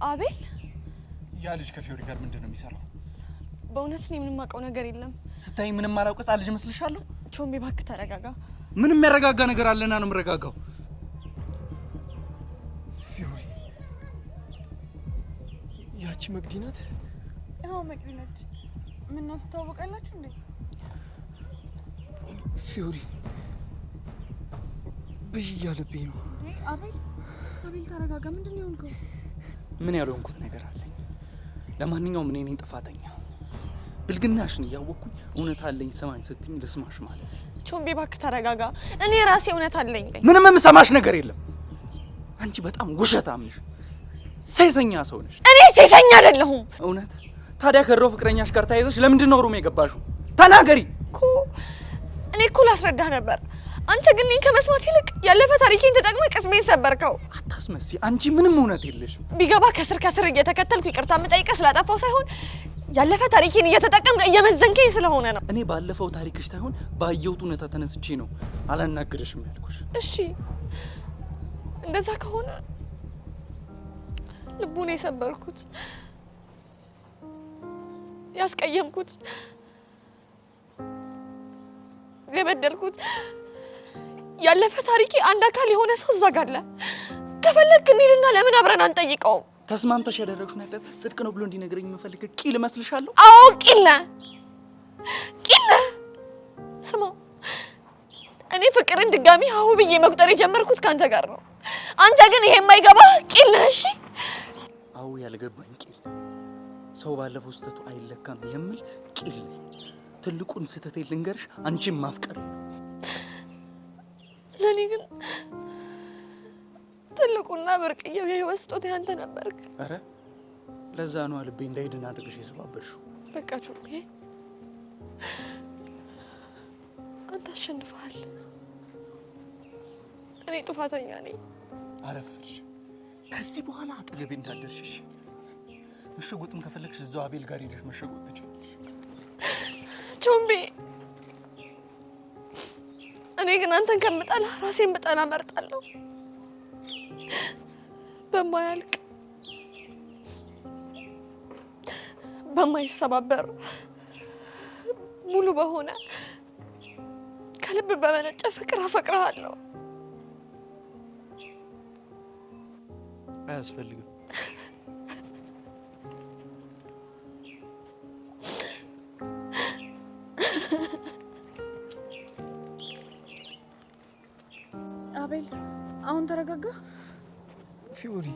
አቤል ያ ልጅ ከፊዮሪ ጋር ምንድነው የሚሰራው? በእውነት ነው ምንም ማቀው ነገር የለም። ስታይ ምንም ማላውቅ ሕፃን ልጅ መስልሻለሁ? ቾምቤ እባክህ ተረጋጋ። ምንም ያረጋጋ ነገር አለና ነው የምረጋጋው። ፊዮሪ ያቺ መቅዲ ናት? አዎ መቅዲ ነች። ምን ነው ትታወቃላችሁ እንዴ? ፊዮሪ በያለብኝ ነው። አቤል ተረጋጋ። ምንድነው የሆንከው? ምን ያልሆንኩት ነገር አለኝ? ለማንኛውም እኔ ነኝ ጥፋተኛ። ብልግናሽን እያወቅኩኝ እውነት አለኝ ሰማኝ ስትኝ ልስማሽ ማለት። ቾምቤ እባክህ ተረጋጋ። እኔ ራሴ እውነት አለኝ። ምንም የምሰማሽ ነገር የለም። አንቺ በጣም ውሸታም ነሽ፣ ሴሰኛ ሰው ነሽ። እኔ ሴሰኛ አይደለሁም። እውነት? ታዲያ ከድሮ ፍቅረኛሽ ጋር ተያይዘሽ ለምንድን ነው ሩም የገባሽው? ተናገሪ እኮ። እኔ እኮ ላስረዳህ ነበር። አንተ ግን እኔን ከመስማት ይልቅ ያለፈ ታሪኬን ተጠቅመህ ቅስሜን ሰበርከው። አታስመሲ። አንቺ ምንም እውነት የለሽም። ቢገባ ከስር እየተከተልኩ ይቅርታ የምጠይቀህ ስላጠፋው ሳይሆን ያለፈ ታሪኬን እየተጠቀምክ እየመዘንከኝ ስለሆነ ነው። እኔ ባለፈው ታሪክሽ ሳይሆን ባየሁት እውነታ ተነስቼ ነው አላናግርሽም ያልኩሽ። እሺ እንደዛ ከሆነ ልቡን የሰበርኩት ያስቀየምኩት የበደልኩት ያለፈ ታሪኬ አንድ አካል የሆነ ሰው እዛ ጋር አለ። ከፈለክ እንሂድና ለምን አብረን አንጠይቀውም? ተስማምተሽ ያደረግሽው ነገር ጽድቅ ነው ብሎ እንዲነግረኝ የምፈልግ ቂል መስልሻለሁ? አዎ ቂል ነህ። ስማ እኔ ፍቅርን ድጋሚ አው ብዬ መቁጠር የጀመርኩት ካንተ ጋር ነው። አንተ ግን ይሄ የማይገባ ቂል ነህ። እሺ አው ያልገባኝ ቂል ሰው ባለፈው ስተቱ አይለካም የሚል ቂል። ትልቁን ስተቴ ልንገርሽ፣ አንቺን ማፍቀር ነው። ለኔ ግን ትልቁና ብርቅዬው የህይወት ስጦታ አንተ ነበርክ። አረ ለዛ ነው ልቤ እንዳይድን አድርገሽ የሰባበርሽው። በቃ ቾምቤ አንተ አሸንፈሃል። እኔ ጥፋተኛ ነኝ። አረፍሽ። ከዚህ በኋላ አጠገቤ እንዳትደርሺ። መሸጎጥም ከፈለግሽ እዛው አቤል ጋር ሄደሽ መሸጎጥ ትችላለሽ። ቾምቤ እኔ ግን አንተን ከምጠላ ራሴን ብጠላ እመርጣለሁ። በማያልቅ በማይሰባበር ሙሉ በሆነ ከልብ በመነጨ ፍቅር አፈቅርሃለሁ። አያስፈልግም። አቤል አሁን ተረጋጋ። ፊዮሪ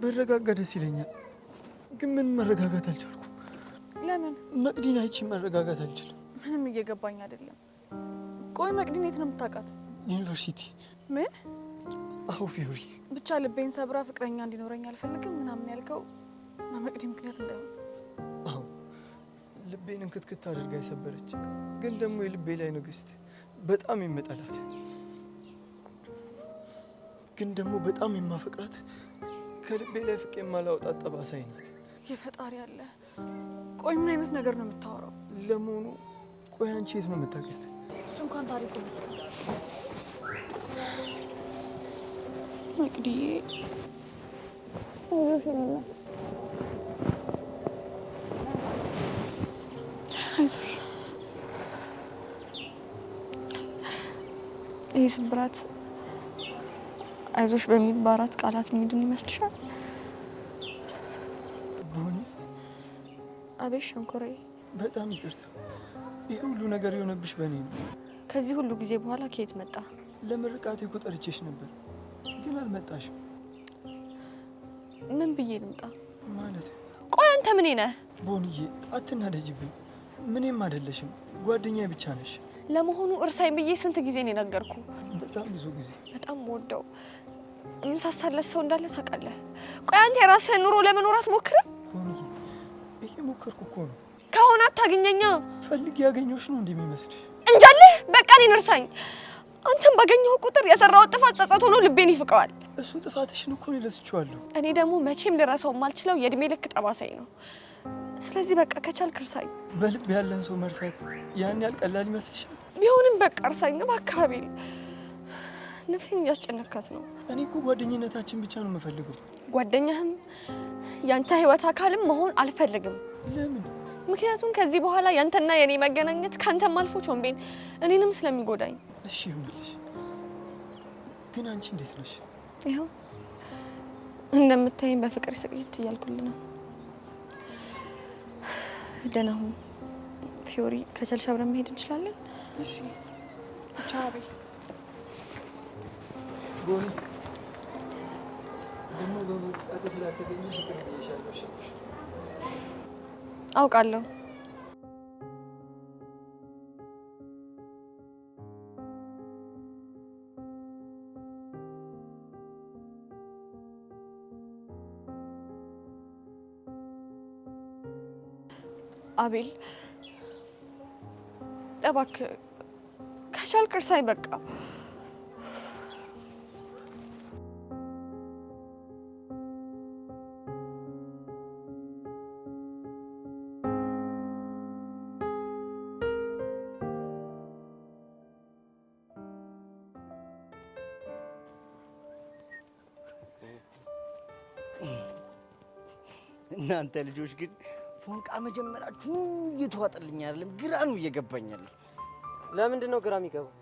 በረጋጋ ደስ ይለኛል፣ ግን ምን መረጋጋት አልቻልኩም። ለምን? መቅዲን አይቼ መረጋጋት አልችልም። ምንም እየገባኝ አይደለም። ቆይ መቅዲን የት ነው የምታውቃት? ዩኒቨርሲቲ። ምን? አዎ ፊዮሪ። ብቻ ልቤን ሰብራ ፍቅረኛ እንዲኖረኝ አልፈልግም ምናምን ያልከው በመቅዲ ምክንያት እንዳይሆን። አዎ ልቤን እንክትክት አድርጋ የሰበረች፣ ግን ደግሞ የልቤ ላይ ንግስት፣ በጣም የምጠላት ግን ደግሞ በጣም የማፈቅራት፣ ከልቤ ላይ ፍቄ የማላወጣት ጠባሳይ ናት። የፈጣሪ አለ። ቆይ ምን አይነት ነገር ነው የምታወራው? ለመሆኑ ቆይ አንቺ የት ነው የምታውቂያት? እሱ እንኳን ታሪክ ነው። መቅዲዬ አይዞሽ። ይህ ስብራት አይዞሽ በሚባራት ቃላት የሚድን ይመስልሻል? አቤት ሸንኮራዬ፣ በጣም ይቅርታ። ይህ ሁሉ ነገር የሆነብሽ በእኔ ነው። ከዚህ ሁሉ ጊዜ በኋላ ከየት መጣ? ለምርቃቴ እኮ ጠርቼሽ ነበር፣ ግን አልመጣሽም። ምን ብዬ ልምጣ? ማለት ቆይ አንተ ምን ነህ? ቦንዬ አትናደጅብኝ። ምንም አይደለሽም፣ ጓደኛዬ ብቻ ነሽ። ለመሆኑ እርሳኝ ብዬ ስንት ጊዜ ነው የነገርኩ? በጣም ብዙ ጊዜ። በጣም ወደው ምሳሳለት ሰው እንዳለ ታውቃለህ። ቆይ አንተ የራስህን ኑሮ ለመኖር አትሞክርም? ቦንዬ እየሞከርኩ እኮ ነው። ከሆነ አታገኘኛ። ፈልጌ ያገኘሁሽ ነው እንደሚመስልሽ? እንጃለህ። በቃ እኔን እርሳኝ። አንተም ባገኘሁ ቁጥር የሰራው ጥፋት ጸጸት ሆኖ ልቤን ይፍቀዋል። እሱ ጥፋትሽን እኮ ነው ረስቼዋለሁ። እኔ ደግሞ መቼም ልረሳው የማልችለው የእድሜ ልክ ጠባሳይ ነው። ስለዚህ በቃ ከቻልክ እርሳኝ። በልብ ያለን ሰው መርሳት ያን ያህል ቀላል ይመስልሻል? ቢሆንም በቃ እርሳኝ እባክህ አቤል። ነፍሴን እያስጨነካት ነው። እኔ እኮ ጓደኝነታችን ብቻ ነው የምፈልገው። ጓደኛህም ያንተ ህይወት አካልም መሆን አልፈልግም። ለምን? ምክንያቱም ከዚህ በኋላ ያንተና የኔ መገናኘት ካንተም አልፎ ቾምቤን እኔንም ስለሚጎዳኝ። እሺ ይሁንልሽ። ግን አንቺ እንዴት ነሽ? ይኸው እንደምታይኝ በፍቅር ስቅይት እያልኩልህ ነው። ደህና ሁን ፊዮሪ። ከቻልሽ አብረን መሄድ እንችላለን? እሺ ቻው አቤል። ጎል ደግሞ በመጣት ስላልተገኘሽ ይቅር ብዬሻለሁ። አውቃለሁ። አቤል እባክህ ከቻልክ እርሳኝ በቃ። እናንተ ልጆች ግን ፎንቃ መጀመራችሁ እየተዋጠልኝ አይደለም፣ ግራ ነው እየገባኛል። ለምንድን ነው ግራ የሚገባው?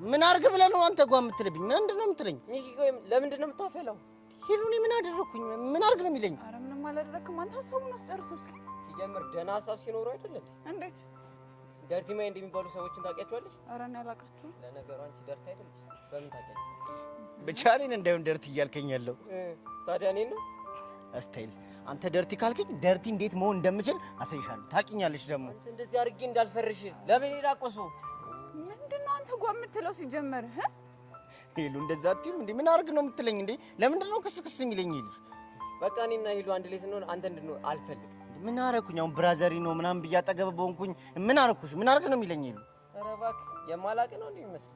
ምን አርግ ብለህ ነው አንተ ጓ የምትለብኝ? ምንድን ነው የምትለኝ? ሚኪ ቆይ ለምንድን ነው የምታፈላው? ሄሉኔ ምን አደረኩኝ? ምን አርግ ነው የሚለኝ? ኧረ ምንም አላደረክም። አንተ ሀሳቡን አስጨርሰው እስኪ። ሲጀምር ደህና ሀሳብ ሲኖሩ አይደለም። እንዴት? ደርቲ ማይንድ የሚባሉ ሰዎችን ታውቂያቸዋለሽ? ኧረ እኔ አላውቃቸውም። ለነገሩ አንቺ ደርቲ አይደለሽ። በምን ታውቂያለሽ? ብቻ እኔን እንዳይሆን ደርቲ እያልከኝ ያለው ታዲያ እኔን ነው ስታይል። አንተ ደርቲ ካልከኝ ደርቲ እንዴት መሆን እንደምችል አሳይሻለሁ። ታውቂኛለሽ ደግሞ አንተ እንደዚህ አድርጌ እንዳልፈርሽ ለምን ሄዳቆሶ ምንድን ነው አንተ ጓ የምትለው ሲጀመር? ሄሉ እንደዛ አትይም እንዴ? ምን አርግ ነው የምትለኝ እንዴ? ለምንድን ነው ክስ የሚለኝ ይልሽ? በቃ እኔና ሄሉ አንድ ላይ ስንሆን አንተ እንድንሆን አልፈልግም። ምን አረኩኝ? አሁን ብራዘሪ ነው ምናምን ብዬ አጠገብ በሆንኩኝ ምን አረኩሽ? ምን አርግ ነው የሚለኝ ይሉ? ኧረ እባክህ የማላቅ ነው እንዴ የሚመስል?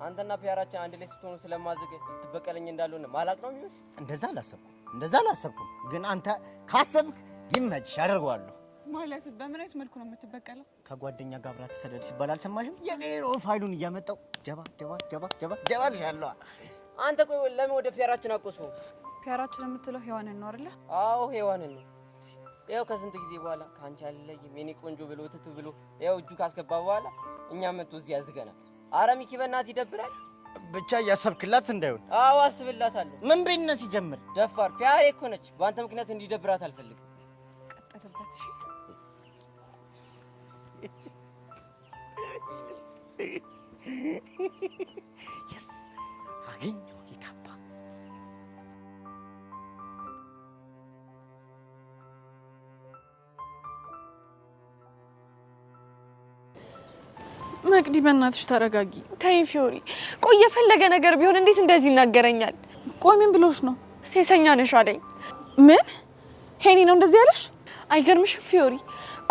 አንተና ፒያራችን አንድ ላይ ስትሆኑ ስለማዝግ ልትበቀለኝ እንዳልሆነ ማላቅ ነው የሚመስል? እንደዛ አላሰብኩም። ግን አንተ ካሰብክ ይመችሽ፣ አደርገዋለሁ። ማለት በምን አይነት መልኩ ነው የምትበቀለው? ከጓደኛ ጋር አብራ ተሰደድ ሲባል አልሰማሽም? የኔሮ ፋይሉን እያመጣው ጀባ ልሻለሁ። አንተ ቆይ ለምን ወደ ፒያራችን አቆሶ? ፒያራችን የምትለው ሔዋንን ነው አይደለ? አዎ ሔዋንን ነው። ያው ከስንት ጊዜ በኋላ ካንቺ አልለይም የኔ ቆንጆ ብሎ ትት ብሎ ያው እጁ ካስገባ በኋላ እኛ መጥቶ እዚህ ያዝገናል። ኧረ ሚኪ በእናትህ ይደብራል። ብቻ እያሰብክላት እንዳይሆን። አዎ አስብላታለሁ። ምን ቤት ሲጀምር ደፋር ፒያሬ እኮ ነች። በአንተ ምክንያት እንዲደብራት አልፈልግም። ቀጠለበት። እሺ አገኘው ይካባ መቅዲ በእናትሽ ተረጋጊ። ተይ ፊዮሪ። ቆይ የፈለገ ነገር ቢሆን እንዴት እንደዚህ ይናገረኛል? ቆይ ምን ብሎሽ ነው? ሴሰኛ ነሽ አለኝ። ምን? ሄኒ ነው እንደዚህ ያለሽ? አይገርምሽም ፊዮሪ?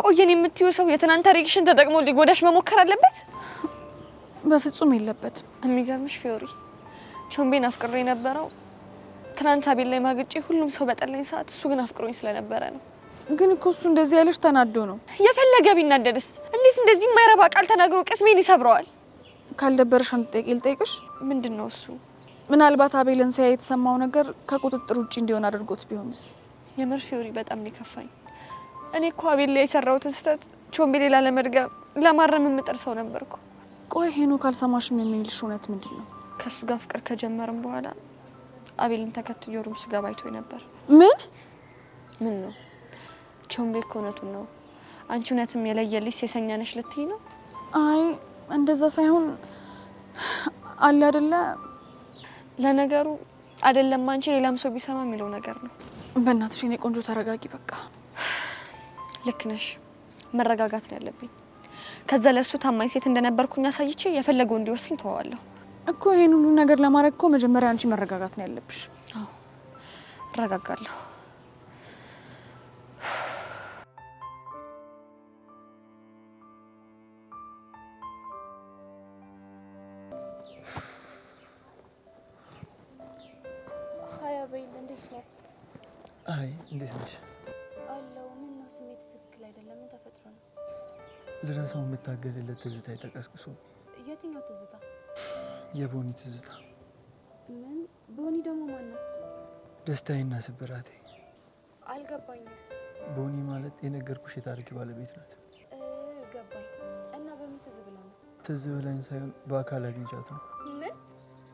ቆየን የምትይው ሰው የትናንት ታሪክሽን ተጠቅሞ ሊጎዳሽ መሞከር አለበት? በፍጹም የለበትም። የሚገርምሽ ፊዮሪ ቾምቤን አፍቅሬ የነበረው ትናንት አቤል ላይ ማግጬ ሁሉም ሰው በጠላኝ ሰዓት እሱ ግን አፍቅሮኝ ስለነበረ ነው። ግን እኮ እሱ እንደዚህ ያለሽ ተናዶ ነው። የፈለገ ቢናደድስ እንዴት እንደዚህ የማይረባ ቃል ተናግሮ ቅስሜን ይሰብረዋል? ካልደበረሽ አንድ ጥያቄ ልጠይቅሽ። ምንድነው እሱ? ምናልባት አቤልን ሲያይ የተሰማው ነገር ከቁጥጥር ውጪ እንዲሆን አድርጎት ቢሆንስ? የምር ፊዮሪ በጣም ሊከፋኝ። እኔ እኮ አቤል ላይ የሰራሁትን ስህተት ቾምቤ ሌላ ለመድገም ለማረም የምጥር ሰው ነበርኩ። ቆይ ሄኖ ካልሰማሽም የሚልሽ እውነት ምንድነው? ከሱ ጋር ፍቅር ከጀመርም በኋላ አቤልን ተከትሎ ሩም ስገባ አይቶኝ ነበር። ምን ነው? ቾምቤ እኮ እውነቱን ነው። አንቺ እውነትም የለየልሽ ሴሰኛ ነሽ ልትይ ነው? አይ እንደዛ ሳይሆን አለ አይደለ። ለነገሩ አይደለም አንቺ ሌላም ሰው ቢሰማ የሚለው ነገር ነው። በእናትሽ የኔ ቆንጆ ተረጋጊ በቃ። ልክ ነሽ። መረጋጋት ነው ያለብኝ። ከዛ ለሱ ታማኝ ሴት እንደነበርኩኝ አሳይቼ የፈለገው እንዲወስን ተዋዋለሁ እኮ። ይሄን ሁሉ ነገር ለማድረግ እኮ መጀመሪያ አንቺ መረጋጋት ነው ያለብሽ። አዎ እረጋጋለሁ። አይ እንዴት ነሽ? አለው። ምን ነው ስሜት ትክክል አይደለም። ምን ተፈጥሮ ነው? ልረሳው የምታገልለት ትዝታ ተቀስቅሶ። የትኛው ትዝታ? የቦኒ ትዝታ። ምን? ቦኒ ደግሞ ማናት? ደስታዬና ስብራቴ። አልገባኝም። ቦኒ ማለት የነገርኩሽ የታሪክ ባለቤት ናት። ገባኝ። እና በምን ትዝ ብላ ነው? ትዝ ብላኝ ሳይሆን በአካል አግኝቻት ነው። ምን?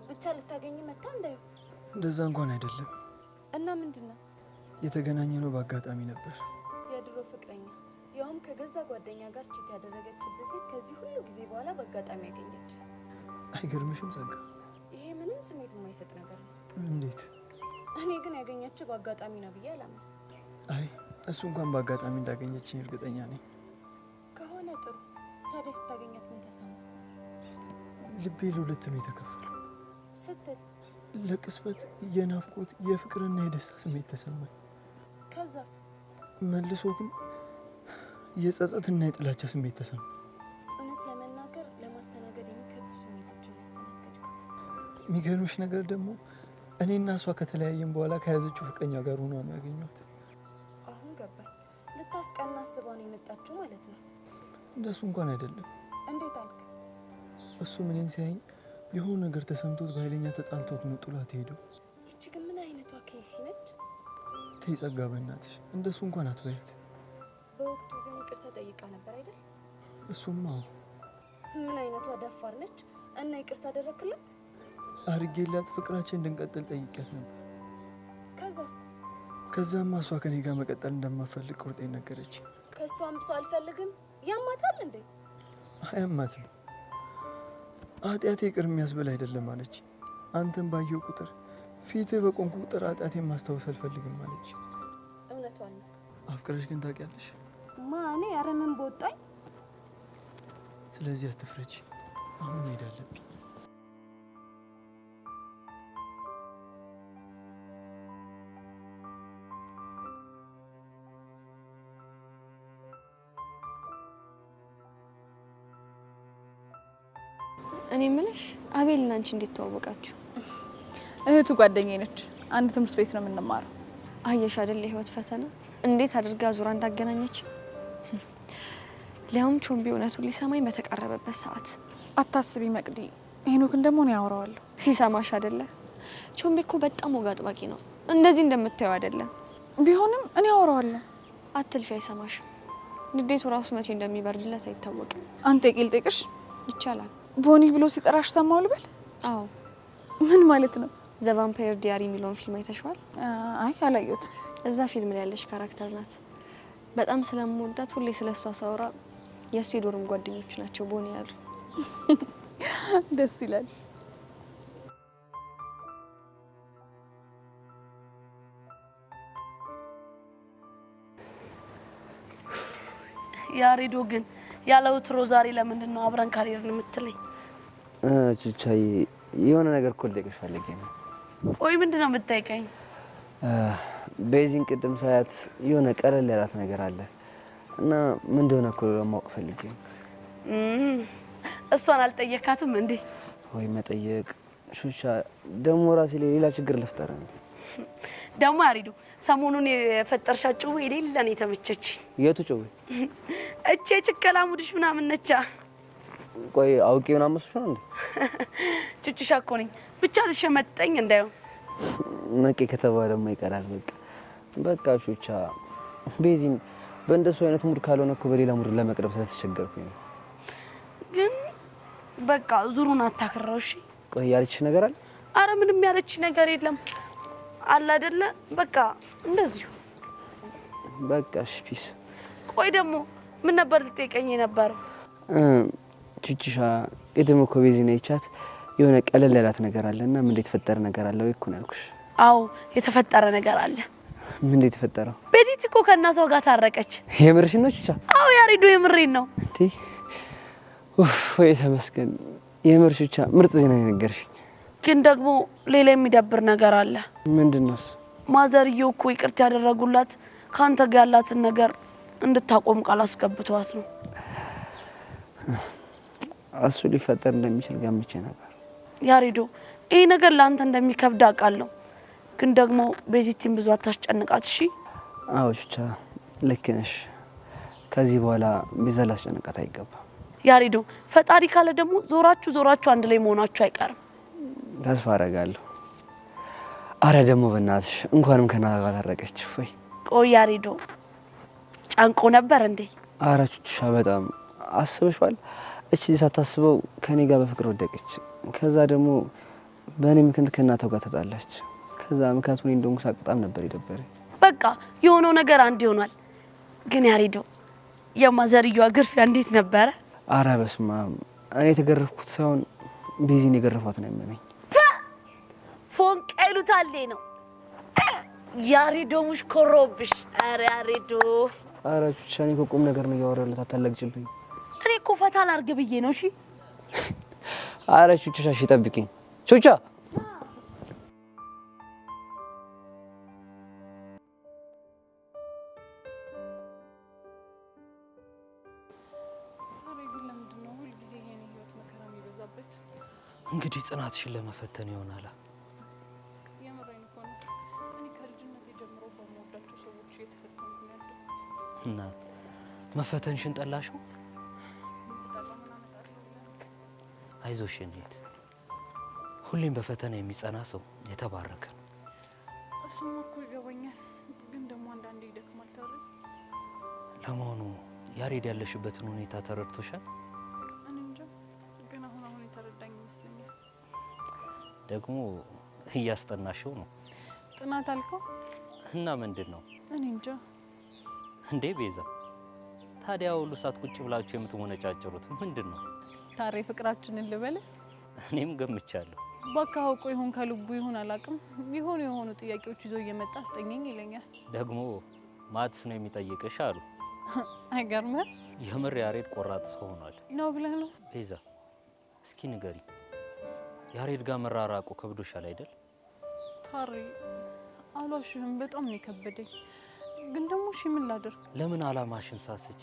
ብቻ ልታገኝ መጣ እንዳዩ? እንደዛ እንኳን አይደለም። እና ምንድን ነው? የተገናኘነው በአጋጣሚ ነበር። የድሮ ፍቅረኛ፣ ያውም ከገዛ ጓደኛ ጋር ቺት ያደረገችበት ሴት ከዚህ ሁሉ ጊዜ በኋላ በአጋጣሚ ያገኘች። አይገርምሽም ጸጋ? ይሄ ምንም ስሜት የማይሰጥ ነገር ነው። እንዴት? እኔ ግን ያገኘችው በአጋጣሚ ነው ብዬ አላምንም። አይ እሱ እንኳን በአጋጣሚ እንዳገኘችኝ እርግጠኛ ነኝ። ከሆነ ጥሩ። ታዲያ ስታገኛት ምን ተሰማ? ልቤ ለሁለት ነው የተከፈለው ስትል ለቅጽበት የናፍቆት የፍቅርና የደስታ ስሜት ተሰማኝ። ከዛስ? መልሶ ግን የጸጸትና የጥላቻ ስሜት ተሰማኝ። እውነት ለመናገር ለማስተናገድ የሚከብዱ ስሜቶችን ያስተናገድኩ። የሚገርምሽ ነገር ደግሞ እኔና እሷ ከተለያየን በኋላ ከያዘችው ፍቅረኛ ጋር ሆኗ ነው ያገኘኋት። አሁን ገባኝ። ልታስቀና አስባ ነው የመጣችው ማለት ነው። እንደሱ እንኳን አይደለም። እንዴት አልክ? እሱ እኔን ሲያየኝ የሆነ ነገር ተሰምቶት በኃይለኛ ተጣልቶት ነው ጥሏት ሄደው። ይቺ ግን ምን አይነቷ ኬሲ ነች? ተይ ጸጋ፣ በእናትሽ እንደሱ እንኳን አትበያት። በወቅቱ ግን ይቅርታ ጠይቃ ነበር አይደል? እሱማ ምን አይነቷ ደፋር ነች! እና ይቅርታ አደረክላት? አድርጌላት ፍቅራችን እንድንቀጥል ጠይቂያት ነበር። ከዛስ? ከዛማ እሷ ከኔ ጋር መቀጠል እንደማፈልግ ቁርጤን ነገረች። ከእሷም ሰው አልፈልግም። ያማታል እንዴ? አያማትም። ኃጢአቴ ይቅር የሚያስብል አይደለም አለች። አንተን ባየው ቁጥር ፊትህ በቆንኩ ቁጥር ኃጢአቴን ማስታወስ አልፈልግም አለች። እውነቷን ነው። አፍቅረሽ ግን ታውቂያለሽ? እኔ ኧረ ምን በወጣኝ። ስለዚህ አትፍረጂ። አሁን መሄድ አለብኝ። እኔ ምንሽ አቤልና አንቺ እንዴት ተዋወቃችሁ? እህቱ ጓደኛዬ ነች። አንድ ትምህርት ቤት ነው የምንማረው። አየሽ አይደል የህይወት ፈተና እንዴት አድርጋ ዙራ እንዳገናኘች። ሊያውም ቾምቢ እውነቱን ሊሰማኝ በተቃረበበት ሰዓት። አታስቢ መቅዲ፣ ሄኖክን ደግሞ ነው ያወራዋለሁ። ሲሰማሽ አይደለ? ቾምቢ እኮ በጣም ወግ አጥባቂ ነው። እንደዚህ እንደምታየው አይደለም። ቢሆንም እኔ ያወራዋለሁ። አትልፊ፣ አይሰማሽም። ንዴቱ ራሱ መቼ እንደሚበርድለት አይታወቅም። አንተ ቂል ጠይቅሽ ይቻላል። ቦኒ ብሎ ሲጠራሽ ሰማው ልበል? አዎ። ምን ማለት ነው? ዘ ቫምፓየር ዲያሪ የሚለውን ፊልም አይተሽዋል? አይ አላየሁት። እዛ ፊልም ላይ ያለች ካራክተር ናት። በጣም ስለምወዳት ሁሌ ስለሷ ሳወራ የእሱ የዶርም ጓደኞቹ ናቸው ቦኒ ያሉ። ደስ ይላል። ያሬዶ ግን ያለው ትሮ ዛሬ ለምንድን ነው አብረን ካልሄድን የምትለኝ? ቹቻዬ የሆነ ነገር እኮ ልጠይቅሽ ፈልጌ ነው። ቆይ ምንድን ነው የምትጠይቀኝ? ቤዚን ቅድም ሳያት የሆነ ቀለል ያላት ነገር አለ እና ምን እንደሆነ እኮ ለማወቅ ፈልጌ ነው። እሷን አልጠየካትም እንዴ? ወይ መጠየቅ ቹቻ፣ ደግሞ ራሴ ሌላ ችግር ልፍጠር ነው። ደግሞ ያሬዶ ሰሞኑን የፈጠርሻት ጭዌ የሌለ ነው የተመቸችኝ። የቱ ጭዌ? እቼ ችከላ ሙድሽ ምናምን ነቻ። ቆይ አውቄ ምናምን መስሎሽ ነው እንዴ? ቹቹሻ እኮ ነኝ። ብቻ ልሸመጠኝ እንዳይሆን። ነቄ ከተባለማ ይቀራል። በቃ ቹቻ፣ ቤዚን በእንደሱ አይነት ሙድ ካልሆነ እኮ በሌላ ሙድ ለመቅረብ ስለተቸገርኩኝ ነው። ግን በቃ ዙሩን አታክረው እሺ። ቆይ ያለችሽ ነገር አለ? አረ ምንም ያለች ነገር የለም አለ አይደለ? በቃ እንደዚሁ በቃ እሺ ፒስ። ቆይ ደግሞ ምን ነበር ልትጠይቀኝ የነበረው? ቹቹሻ ቅድም እኮ ቤዚን አይቻት የሆነ ቀለል ያላት ነገር አለና ምን የተፈጠረ ነገር አለ ወይ እኮ ነው ያልኩሽ። አዎ የተፈጠረ ነገር አለ። ምን የተፈጠረው? ቤዚት እኮ ከእናቷ ጋር ታረቀች። የምርሽ ነው ቹቻ? አዎ ያሬዶ የምሬን ነው። እንዴ ወይ ተመስገን። የምርሽ ቹቻ ምርጥ ዜና ነገርሽኝ። ግን ደግሞ ሌላ የሚደብር ነገር አለ። ምንድነው? ማዘርየው እኮ ይቅርታ ያደረጉላት ካንተ ጋር ያላትን ነገር እንድታቆም ቃል አስገብቷት ነው። እሱ ሊፈጠር እንደሚችል ገምቼ ነበር። ያሬዶ ይሄ ነገር ላንተ እንደሚከብድ አውቃለሁ። ግን ደግሞ ቤዚቲን ብዙ አታስጨንቃት እሺ? አዎ ቹቻ ልክ ነሽ። ከዚህ በኋላ ቤዛ ላስጨንቃት አይገባም። ያሬዶ ፈጣሪ ካለ ደግሞ ዞራችሁ አንድ ላይ መሆናችሁ አይቀርም። ተስፋ አደርጋለሁ። አረ ደግሞ በእናትሽ እንኳንም ከናታ ጋር ታረቀች። ወይ ቆይ ያሬዶ ጫንቆ ነበር እንዴ? አረ ቹቹሻ በጣም አስበሽዋል? እቺ ሳታስበው ከኔ ጋር በፍቅር ወደቀች። ከዛ ደግሞ በእኔ ምክንያት ከናታው ጋር ተጣላች። ከዛ ምክንያቱም እኔ እንደሆንኩ ሳቅጣም ነበር የደበረኝ። በቃ የሆነው ነገር አንድ ይሆናል። ግን ያሬዶ የማዘርየዋ ግርፊያ እንዴት ነበረ? አረ በስመ አብ እኔ የተገረፍኩት ሳይሆን ቤዚን የገረፏት ነው ያመመኝ። ፎንቃ ይሉታል ነው ያሬዶ ሙሽኮሮብሽ። አረ ያሬዶ አረ ቹቹሻ እኔ እኮ ቁም ነገር ነው እያወራሁለት፣ አታላግጭብኝ። እኔ እኮ ፈታ ላድርግ ብዬ ነው። እሺ አረ ቹቹሻ እሺ ጠብቂኝ ቹቹ። እንግዲህ ጽናትሽን ለመፈተን ይሆናል። የምሬን እኮ ነው። እኔ ከልጅነቴ ጀምሮ በምወዳቸው ሰዎች እየተፈተንኩ ነው ያለሁት። እና መፈተንሽን ጠላሽው? አይዞሽ እንዴት ሁሌም በፈተና የሚጸና ሰው የተባረከ ነው። እሱማ እኮ ይገባኛል፣ ግን ደግሞ አንዳንዴ ይደክማል። ታዲያ ለመሆኑ ያሬድ ያለሽበትን ሁኔታ ተረድቶሻል? እኔ እንጃ፣ ግን አሁን የተረዳኝ ይመስለኛል። ደግሞ እያስጠናሽው ነው። ጥናት አልከው? እና ምንድን ነው? እኔ እንጃ። እንዴ ቤዛ፣ ታዲያ ሁሉ ሰዓት ቁጭ ብላችሁ የምትሞነጫጭሩት ምንድን ነው? ታሬ ፍቅራችንን ልበል? እኔም ገምቻለሁ። ባካ አውቆ ይሁን ከልቡ ይሁን አላውቅም፣ የሆኑ ጥያቄዎች ይዞ እየመጣ አስጠኘኝ ይለኛል። ደግሞ ማትስ ነው የሚጠይቅሽ አሉ። አይገርምህ? የምር ያሬድ ቆራጥ ሰው ሆኗል ነው ብለህ ነው? ቤዛ እስኪ ንገሪ፣ ያሬድ ጋር መራራቁ ከብዶሻል አይደል? ታሬ አሏሽህም፣ በጣም ነው የከበደኝ። ግን ደግሞ እሺ ምን ላድርግ? ለምን አላማሽን ሳስቺ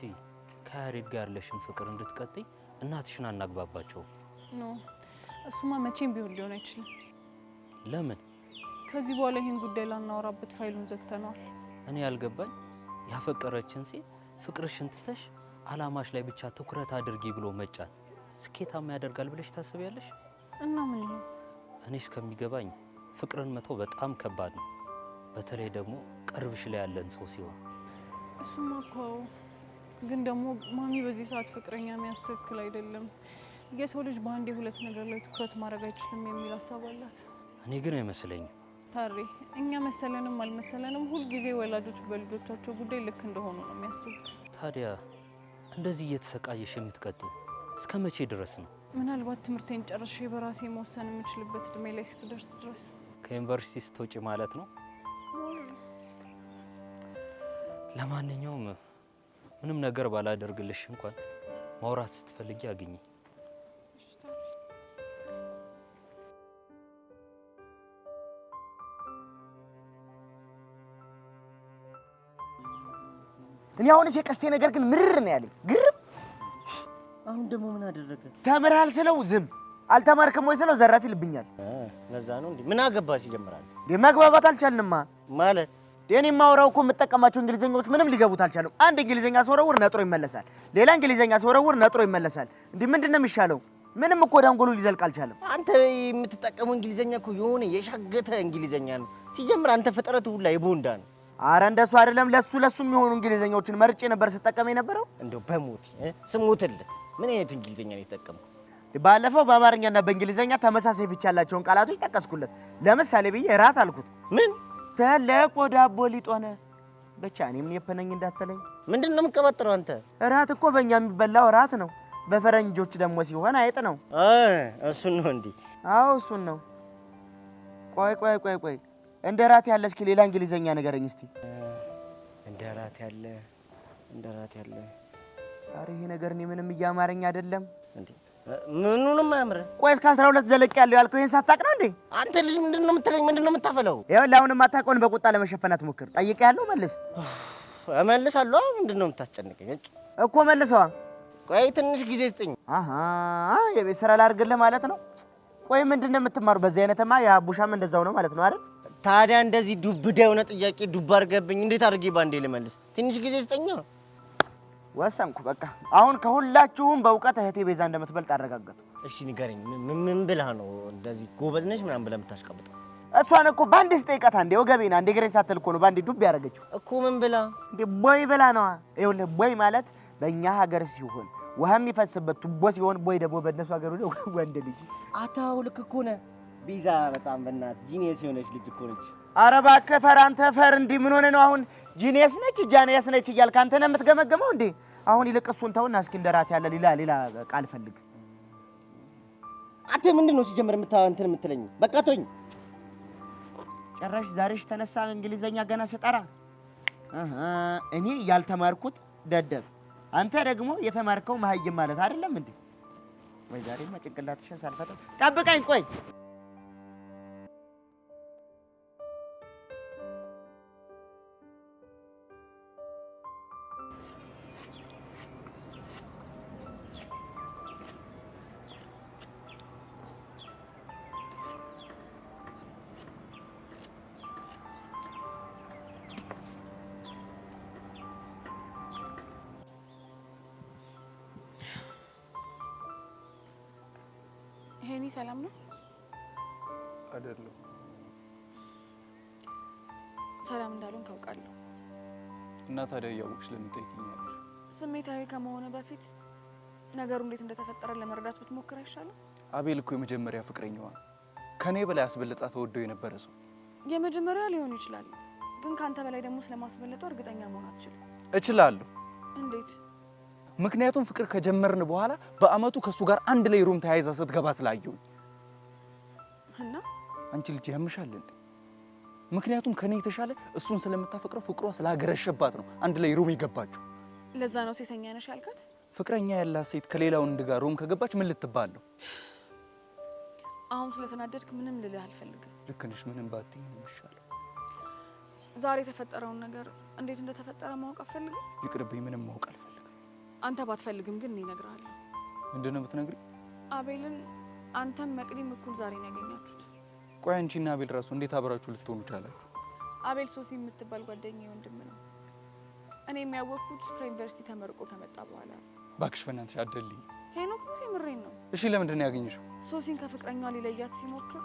ከያሬድ ጋር ያለሽን ፍቅር እንድትቀጥይ እናትሽን አናግባባቸው? ኖ እሱማ መቼም ቢሆን ሊሆን አይችልም። ለምን? ከዚህ በኋላ ይህን ጉዳይ ላናወራበት ፋይሉን ዘግተነዋል። እኔ ያልገባኝ ያፈቀረችን ሴት ፍቅርሽን ትተሽ አላማሽ ላይ ብቻ ትኩረት አድርጊ ብሎ መጫን ስኬታማ ያደርጋል ብለሽ ታስቢያለሽ? እና ምን ይሁን? እኔ እስከሚገባኝ ፍቅርን መተው በጣም ከባድ ነው፣ በተለይ ደግሞ ቅርብሽ ላይ ያለን ሰው ሲሆን። እሱማ እኮ ግን ደግሞ ማሚ በዚህ ሰዓት ፍቅረኛ የሚያስተክል አይደለም። የሰው ልጅ በአንዴ ሁለት ነገር ላይ ትኩረት ማድረግ አይችልም የሚል ሀሳብ አላት። እኔ ግን አይመስለኝም። ታሬ እኛ መሰለንም አልመሰለንም ሁልጊዜ ወላጆች በልጆቻቸው ጉዳይ ልክ እንደሆኑ ነው የሚያስቡት። ታዲያ እንደዚህ እየተሰቃየሽ የምትቀጥው እስከ መቼ ድረስ ነው? ምናልባት ትምህርቴን ጨርሼ በራሴ መወሰን የምችልበት እድሜ ላይ እስክደርስ ድረስ። ከዩኒቨርሲቲ ስትወጪ ማለት ነው? ለማንኛውም ምንም ነገር ባላደርግልሽ እንኳን ማውራት ስትፈልጊ አግኚ። እኔ አሁንስ የቀስቴ ነገር ግን ምርር ነው ያለኝ። ግርም። አሁን ደግሞ ምን አደረገ? ተምራል ስለው ዝም፣ አልተማርክም ወይ ስለው ዘራፍ ይልብኛል። ለዛ ነው እንዴ? ምን አገባሽ ይጀምራል። መግባባት አልቻልንማ ማለት እኔ የማወራው እኮ የምጠቀማቸው እንግሊዘኛዎች ምንም ሊገቡት አልቻሉም። አንድ እንግሊዘኛ ስወረውር ነጥሮ ይመለሳል፣ ሌላ እንግሊዘኛ ስወረውር ነጥሮ ይመለሳል። እንዴ ምንድነው የሚሻለው? ምንም እኮ ዳንጎሉ ሊዘልቅ አልቻለም። አንተ የምትጠቀመው እንግሊዘኛ እኮ የሆነ የሻገተ እንግሊዘኛ ነው። ሲጀምር አንተ ፍጥረቱ ሁላ የቦንዳ ነው። አረ እንደሱ አይደለም። ለሱ የሚሆኑ እንግሊዘኛዎችን መርጬ ነበር ስጠቀም የነበረው። እንደው በሞት ስሞትልህ ምን አይነት እንግሊዘኛ ነው የተጠቀምከው? ባለፈው በአማርኛና በእንግሊዘኛ ተመሳሳይ ፍቺ ያላቸውን ቃላቶች ጠቀስኩለት። ለምሳሌ ብዬ እራት አልኩት። ምን ተለቆ ዳቦ ሊጦነ ብቻ እኔም የፈነኝ እንዳትለኝ። ምንድነው የምትቀበጥረው አንተ? እራት እኮ በእኛ የሚበላው እራት ነው፣ በፈረንጆች ደግሞ ሲሆን አይጥ ነው። እሱን ነው እንዴ? አዎ እሱን ነው። ቆይ እንደ ራት ያለ እስኪ ሌላ እንግሊዘኛ ንገረኝ እስቲ። እንደ ራት ያለ አረ ይሄ ነገር እኔ ምንም እያማረኝ አይደለም እንዴ። ምኑንም አያምር። ቆይ እስከ 12 ዘለቅ ያለው ያልከው ይሄን ሳታውቅ ነው እንዴ? አንተ ልጅ ምንድነው የምትለኝ? ምንድነው የምታፈለው? ይኸውልህ አሁን የማታውቀውን በቁጣ ለመሸፈን አትሞክር። ጠይቄሃለሁ፣ መልስ። እመልሳለሁ። ምንድነው የምታስጨንቀኝ እኮ? መልሰዋ። ቆይ ትንሽ ጊዜ ስጠኝ። የቤት ስራ ላድርግልህ ማለት ነው። ቆይ ምንድነው የምትማሩ? በዚህ አይነትማ የአቡሻም እንደዛው ነው ማለት ነው አይደል? ታዲያ እንደዚህ ዱብዳ የሆነ ጥያቄ ዱብ አድርገብኝ እንዴት አድርጌ ባንዴ ልመልስ? ትንሽ ጊዜ ስጠኝ። ወሰንኩ በቃ። አሁን ከሁላችሁም በእውቀት እህቴ ቤዛ እንደምትበልጥ አረጋገጥኩ። እሺ ንገረኝ፣ ምን ብላ ነው እንደዚህ ጎበዝ ነሽ ምናምን ብለህ የምታሽቀብጠው? እሷን እኮ ባንዴ ስጠይቃት አንዴ ወገቤን አንዴ ግሬን ሳትል እኮ ነው ባንዴ ዱብ ያደረገችው እኮ። ምን ብላ እንዴ? ቦይ ብላ ነዋ። ይኸውልህ ቦይ ማለት በእኛ ሀገር ሲሆን ውሃ የሚፈስበት ቱቦ ሲሆን፣ ቦይ ደግሞ በእነሱ ሀገር ነው ወንድ ልጅ። አታው ልክ እኮ ነህ ቤዛ። በጣም በእናትህ ጂኒየስ የሆነች ልጅ እኮ ነች። ኧረ እባክህ ፈር አንተ ፈር። እንዲህ ምን ሆነህ ነው አሁን? ጂኒየስ ነች ጃኒየስ ነች እያልክ አንተ ነህ የምትገመገመው እንዴ? አሁን ይልቅ እሱን ተውና እስኪ እንደራት ያለ ሌላ ቃል ፈልግ። አንተ ምንድን ነው ሲጀምር እንትን የምትለኝ? በቃ ተወኝ። ጭራሽ ዛሬሽ ተነሳ እንግሊዘኛ ገና ስጠራ እኔ ያልተማርኩት ደደብ፣ አንተ ደግሞ የተማርከው መሀይም ማለት አይደለም እንዴ? ወይ ዛሬማ ጭንቅላትሽን ሳልፈታ ጠብቀኝ። ቆይ ሄኒ ሰላም ነው? አይደለም። ሰላም እንዳሉን ካውቃለሁ። እና ታዲያ እያወቅሽ ለምን ትጠይቂኛለሽ? ስሜታዊ ከመሆነ በፊት ነገሩ እንዴት እንደተፈጠረ ለመረዳት ብትሞክር አይሻልም? አቤል እኮ የመጀመሪያ ፍቅረኛዋ ነው። ከኔ በላይ አስበልጣ ተወደው የነበረ ሰው። የመጀመሪያ ሊሆን ይችላል፣ ግን ካንተ በላይ ደግሞ ስለማስበለጡ እርግጠኛ መሆን አትችልም። እችላለሁ። እንዴት? ምክንያቱም ፍቅር ከጀመርን በኋላ በአመቱ ከሱ ጋር አንድ ላይ ሩም ተያይዛ ስትገባ ስላየሁኝ። እና አንቺ ልጅ ያምሻል እንዴ? ምክንያቱም ከኔ የተሻለ እሱን ስለምታፈቅረው ፍቅሯ ስላገረሸባት ነው አንድ ላይ ሩም የገባችው። ለዛ ነው ሴተኛ ነሽ ያልካት? ፍቅረኛ ያላት ሴት ከሌላ ወንድ ጋር ሩም ከገባች ምን ልትባል ነው? አሁን ስለተናደድክ ምንም ልልህ አልፈልግም። ልክ ነሽ። ምንም ባትይ ነው የሚሻለው። ዛሬ የተፈጠረውን ነገር እንዴት እንደተፈጠረ ማወቅ አትፈልግም? ይቅርብኝ። ምንም ማወቅ አልፈልግም። አንተ ባትፈልግም ግን እኔ እነግርሃለሁ። ምንድን ነው የምትነግሪኝ? አቤልን አንተም መቅዲም እኩል ዛሬ ነው ያገኛችሁት። ቆይ አንቺና አቤል ራሱ እንዴት አብራችሁ ልትሆኑ ቻላችሁ? አቤል ሶሲ የምትባል ጓደኛዬ ወንድም ነው። እኔ የሚያወቅኩት ከዩኒቨርሲቲ ተመርቆ ከመጣ በኋላ። እባክሽ በእናትሽ አትደልኝ። ሄኖክ የምሬን ነው። እሺ ለምንድን ነው ያገኘሽው? ሶሲን ከፍቅረኛዋ ሊለያት ሲሞክር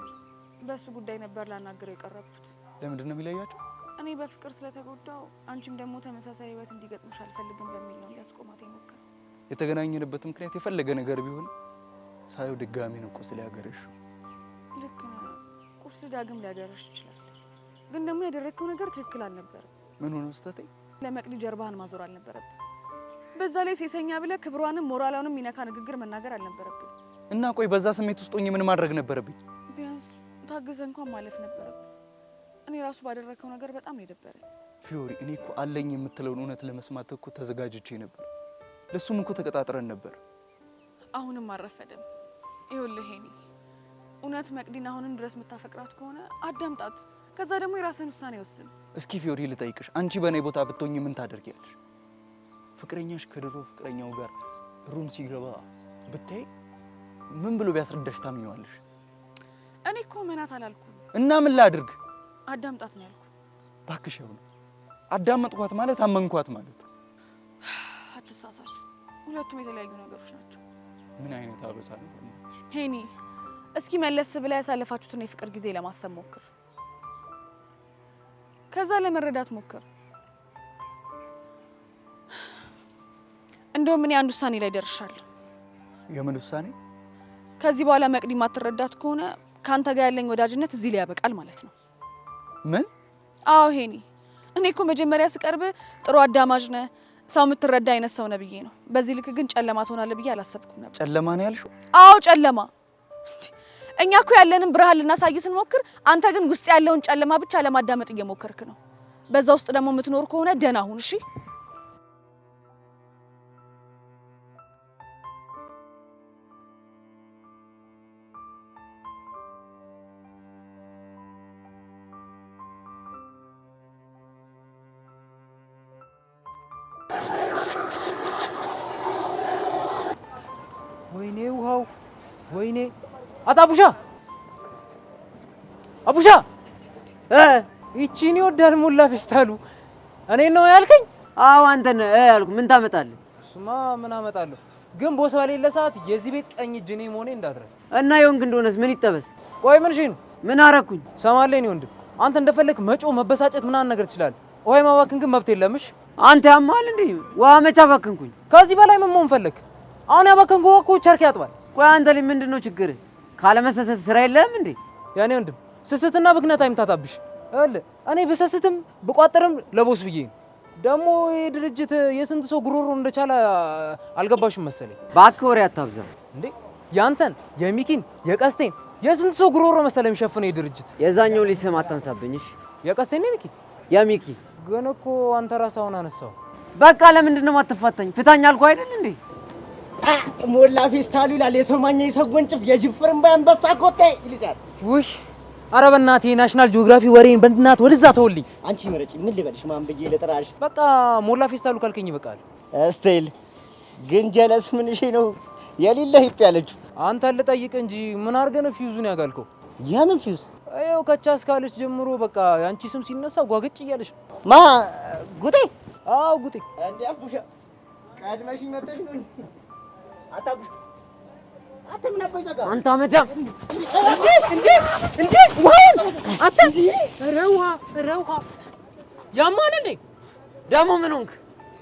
በሱ ጉዳይ ነበር ላናገረው የቀረብኩት። ለምንድን ነው የሚለያቸው? እኔ በፍቅር ስለተጎዳው አንቺም ደግሞ ተመሳሳይ ህይወት እንዲገጥምሽ አልፈልግም በሚል ነው ሊያስቆማት የሞከረው። የተገናኘንበት ምክንያት የፈለገ ነገር ቢሆን ሳየው ድጋሚ ነው ቁስል ያገረሽው። ልክ ነው። ቁስል ዳግም ሊያገረሽ ይችላል፣ ግን ደግሞ ያደረግከው ነገር ትክክል አልነበረም። ምን ሆነ ስህተቴ? ለመቅዲ ጀርባህን ማዞር አልነበረብን። በዛ ላይ ሴሰኛ ብለህ ክብሯንም ሞራሏንም የሚነካ ንግግር መናገር አልነበረብን። እና ቆይ በዛ ስሜት ውስጥ ሆኜ ምን ማድረግ ነበረብኝ? ቢያንስ ታግዘ እንኳን ማለፍ ነበረብን። እኔ ራሱ ባደረግከው ነገር በጣም ነው የደበረኝ። ፊዮሪ፣ እኔ እኮ አለኝ የምትለውን እውነት ለመስማት እኮ ተዘጋጅቼ ነበር። ለሱም እኮ ተቀጣጥረን ነበር። አሁንም አልረፈደም። ይኸውልህ ሄኒ፣ እውነት መቅዲን አሁንም ድረስ የምታፈቅራት ከሆነ አዳምጣት። ከዛ ደግሞ የራስን ውሳኔ ወስን። እስኪ ፊዮሪ ልጠይቅሽ፣ አንቺ በእኔ ቦታ ብትሆኚ ምን ታደርጊያለሽ? ፍቅረኛሽ ከድሮ ፍቅረኛው ጋር ሩም ሲገባ ብታይ ምን ብሎ ቢያስረዳሽ ታምኚዋለሽ? እኔ እኮ መናት አላልኩም። እና ምን ላድርግ? አዳምጣት ነው ያልኩ። እባክሽ ይሁን። አዳመጥኳት ማለት አመንኳት ማለት። አትሳሳት። ሁለቱም የተለያዩ ነገሮች ናቸው። ምን አይነት አበሳ ነው ሄኒ? እስኪ መለስ ብላ ያሳለፋችሁትን የፍቅር ጊዜ ለማሰብ ሞክር። ከዛ ለመረዳት ሞክር። እንደውም እኔ አንድ ውሳኔ ላይ ደርሻለሁ። የምን ውሳኔ? ከዚህ በኋላ መቅዲ ማትረዳት ከሆነ ካንተ ጋር ያለኝ ወዳጅነት እዚህ ላይ ያበቃል ማለት ነው። ምን? አዎ ሄኒ፣ እኔ እኮ መጀመሪያ ስቀርብ ጥሩ አዳማጅ ነህ፣ ሰው የምትረዳ አይነት ሰው ነህ ብዬ ነው። በዚህ ልክ ግን ጨለማ ትሆናለህ ብዬ አላሰብኩም ነበር። ጨለማ ነው ያልሽው? አዎ ጨለማ። እኛ እኮ ያለንን ብርሃን ልናሳይ ስንሞክር፣ አንተ ግን ውስጥ ያለውን ጨለማ ብቻ ለማዳመጥ እየሞከርክ ነው። በዛ ውስጥ ደግሞ የምትኖር ከሆነ ደህና ሁን እሺ? ወይኔ ውሃው! ወይኔ አጣቡሻ! አቡሻ! ይቺን ይወዳል ሞላ ፌስታሉ። እኔ ነው ያልከኝ? አዎ አንተ ነህ ያልኩ። ምን ታመጣለህ? እሱማ ምን አመጣለሁ ግን ቦስ በሌለ ሰዓት የዚህ ቤት ቀኝ እጅ እኔ መሆኔ እንዳትረሳ እና የወንግ እንደሆነስ ምን ይጠበስ? ቆይ ምን እሺ ነው ምን አረኩኝ? ሰማለኝ ነው ወንድም አንተ እንደፈለክ መጮ መበሳጨት ምናምን ነገር ትችላለህ። ውሃ ማባከን ግን መብት የለምሽ። አንተ ያማል እንዴ? ውሃ መች አባከንኩኝ? ከዚህ በላይ ምን መሆን ፈለክ? አሁን ያባከንኩ እኮ ቸርክ ያጥባል። ቆይ አንተ ላይ ምንድነው ችግር? ካለመሰሰት ስራ የለህም እንዴ? ያኔ ወንድም ስስትና ብክነት አይምታታብሽ። እኔ በሰስትም ብቋጥርም ለቦስ ብዬ ነው። ደግሞ ይሄ ድርጅት የስንት ሰው ጉሮሮ እንደቻለ አልገባሽም መሰለኝ። እባክህ ወሬ አታብዛ እንዴ! ያንተን የሚኪን የቀስቴን የስንት ሰው ጉሮሮ መሰለኝ የሚሸፍነው ይሄ ድርጅት። የዛኛው ልጅ ስም አታንሳብኝሽ። የቀስቴን የሚኪ የሚኪ ግን እኮ አንተ ራስህ አሁን አነሳው። በቃ ለምንድን ነው የማትፋታኝ? ፍታኝ አልኩህ አይደል እንዴ? ሞላ ፌስታሉ ይላል የሰማኛ የሰጎንጭፍ የጅፍርም ባንበሳ ኮቴ ይልሻል። ውይ ኧረ በእናትህ ናሽናል ጂኦግራፊ ወሬን በእናትህ ወደዛ ተውልኝ። አንቺ ምረጪ ምን ልበልሽ? ማን ብዬ ልጥራሽ? በቃ ሞላ ፌስታሉ ካልከኝ ይበቃል። ስቴል ግን ጀለስ ምን እሺ ነው የሌለ ሂፕ ያለችው? አንተ ልጠይቅ እንጂ ምን አድርገህ ነው ፊውዙን ያጋልከው? የምን ፊውዝ? ይኸው ከቻስ ካለች ጀምሮ በቃ ያንቺ ስም ሲነሳ ጓገጭ እያለች ነው። ማ ጉጤ? አዎ ጉጤ። እንዴ አቡሻ ቀድመሽኝ መጥተሽ ነው አታቡሽ አንተ አመዳም እንዴ ውሃን አንተ ረውሃ ያማን እንዴ ደግሞ ምን ሆንክ?